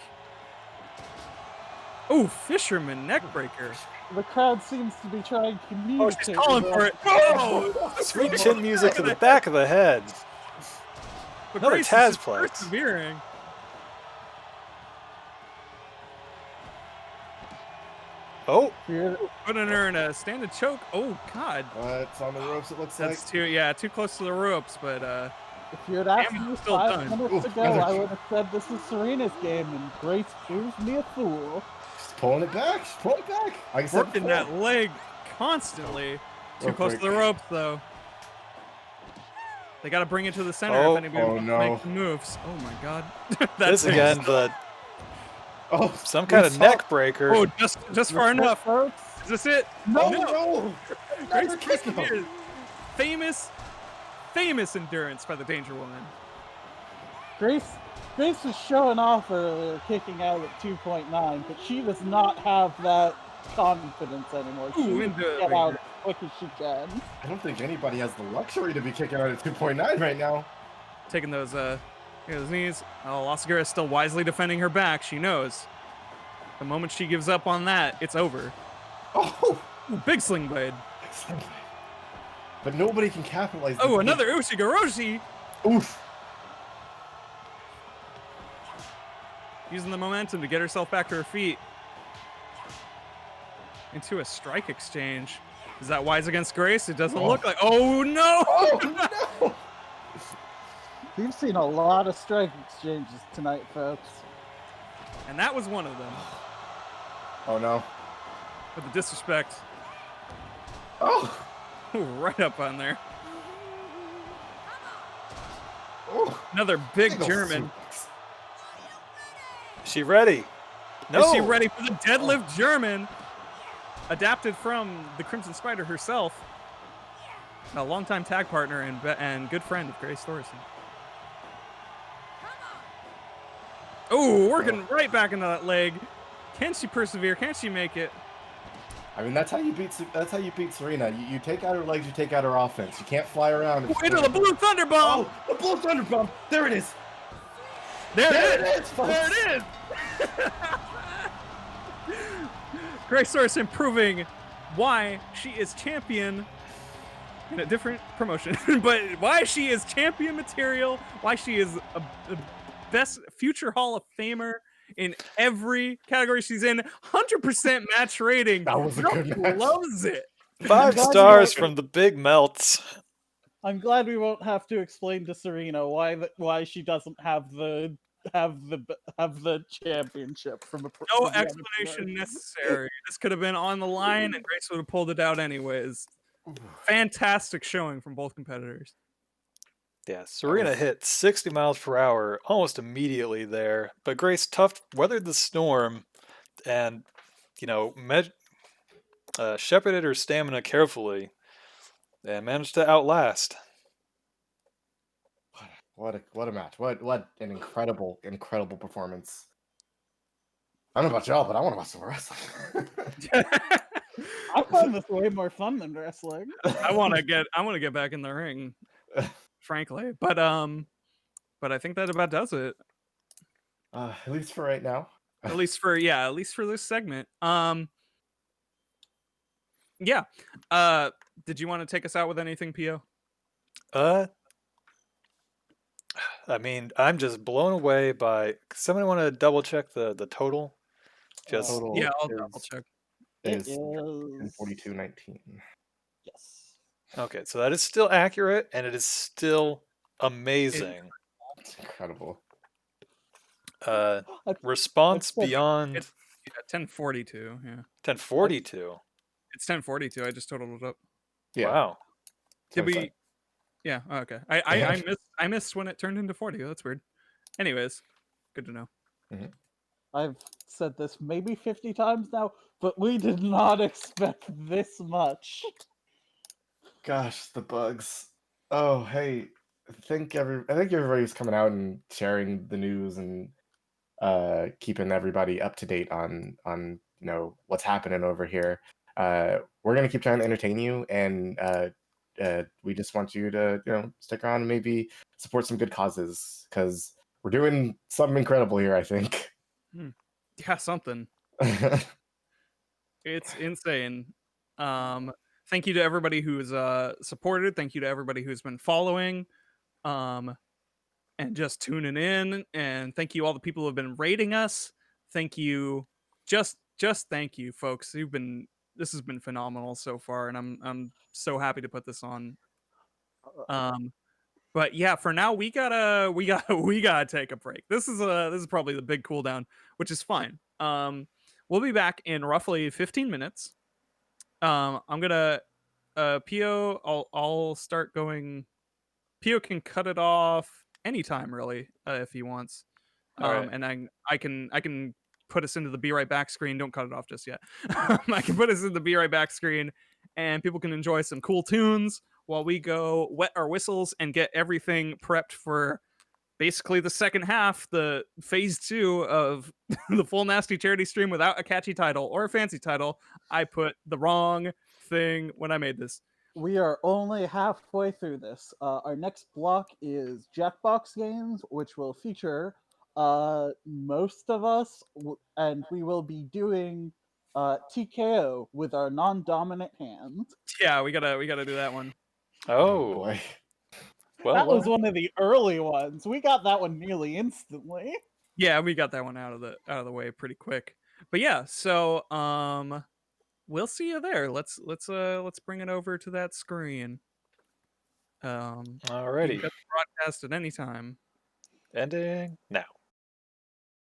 Oh, fisherman neckbreaker. The crowd seems to be trying to Oh, communicate. she's calling with for us. it. Oh, Sweet chin music to the back of the head. But Another Grace is just Tazplex. persevering. Oh, Here- Putting her in a standing choke. Oh God, It's on the ropes, it looks that's like. too close to the ropes. But If you had asked Damage me is still 5 done. minutes Ooh, ago, another I kick. would have said this is Serena's game, and Grace proves me a fool. She's pulling it back. She's pulling it back. Like I said working before. that leg constantly. Too Rope close to break. the ropes though. They got to bring it to the center Oh. if anybody Oh, wants no. to make moves. Oh my God, this again, but Oh, some kind we of saw- neck breaker. Oh, just far enough. Folks, Is this it? No, No. no. Grace Another kick. perseveres. Famous endurance by the Danger Woman. Grace was showing off earlier, kicking out at 2.9, but she does not have that confidence anymore. She Ooh, needs into to it get right out here. as quick as she can. I don't think anybody has the luxury to be kicking out at 2.9 right now. Taking those knees. Oh, La Segura is still wisely defending her back. She knows. The moment she gives up on that, it's over. Oh, Ooh, big sling blade. but nobody can capitalize. Oh, another Ushigoroshi. Oof. Using the momentum to get herself back to her feet. Into a strike exchange. Is that wise against Grace? It doesn't look like. Oh no! Oh no! We've seen a lot of strike exchanges tonight, folks. And that was one of them. Oh no! With the disrespect. Oh! Ooh, right up on there. Oh! Another big Single German. suplex. She ready? No. Is she ready for the deadlift German? Adapted from the Crimson Spider herself. A longtime tag partner and good friend of Grace Thorson. Oh, working right back into that leg. Can she persevere? Can she make it? I mean, that's how you beat. That's how you beat Serena. You take out her legs. You take out her offense. You can't fly around. Ooh, into the Blue Thunder Bomb. Oh, the Blue Thunder Bomb! There it is. There There it it is. is, folks. There it is. Grace Thorson proving why she is champion in a different promotion, but why she is champion material, why she is a best future Hall of Famer, in every category she's in. 100% match rating. That was a Josh good match. loves it. 5 glad you stars guys- from the big melts. I'm glad we won't have to explain to Serena why she doesn't have the championship from a No from the other explanation promotion. necessary. This could have been on the line, and Grace would have pulled it out anyways. Fantastic showing from both competitors. Yeah, Serena was- hit 60 miles per hour almost immediately there, but Grace tough weathered the storm and, shepherded her stamina carefully and managed to outlast. What a match! What an incredible performance! I don't know about y'all, but I want to watch some wrestling. I find this way more fun than wrestling. I want to get back in the ring, frankly. But I think that about does it. At least for right now. At least for this segment. Yeah. Did you want to take us out with anything, Pio? I mean, I'm just blown away by. Somebody want to double check the total? Just Total Yeah, I'll is- double check. It is is 42-19. Yes. okay, so that is still accurate, and it is still amazing. It's incredible. Response That's- beyond Yeah, 1042. Yeah, 1042. it's 1042. I just totaled it up. Yeah. Wow. Did That's we? fine. Yeah. Oh, okay. I missed when it turned into 40. That's weird. Anyways, good to know. I've said this maybe 50 times now, but we did not expect this much. Gosh, the bugs. Oh, hey. I think everybody's coming out and sharing the news and keeping everybody up to date on what's happening over here. We're gonna keep trying to entertain you, and we just want you to stick around and maybe support some good causes because we're doing something incredible here. I think. Yeah, something. It's insane. Thank you to everybody who's supported. Thank you to everybody who's been following, and just tuning in. And thank you all the people who have been rating us. Thank you, just thank you, folks. This has been phenomenal so far, and I'm so happy to put this on. But yeah, for now we gotta take a break. This is probably the big cool down, which is fine. We'll be back in roughly 15 minutes. I'm gonna Pio, I'll start going. Pio can cut it off anytime really, if he wants. All right. And I can put us into the be right back screen. Don't cut it off just yet. I can put us in the be right back screen, and people can enjoy some cool tunes while we go wet our whistles and get everything prepped for basically the second half, the phase 2 of the full nasty charity stream without a catchy title or a fancy title. I put the wrong thing when I made this. We are only halfway through this. Our next block is Jackbox games, which will feature most of us, and we will be doing TKO with our non-dominant hand. Yeah, we gotta do that one. Oh, boy. well, That was one of the early ones. We got that one nearly instantly. Yeah, we got that one out of the way pretty quick. But yeah, so we'll see you there. Let's bring it over to that screen. You can alrighty. cut the broadcast at any time. Ending now.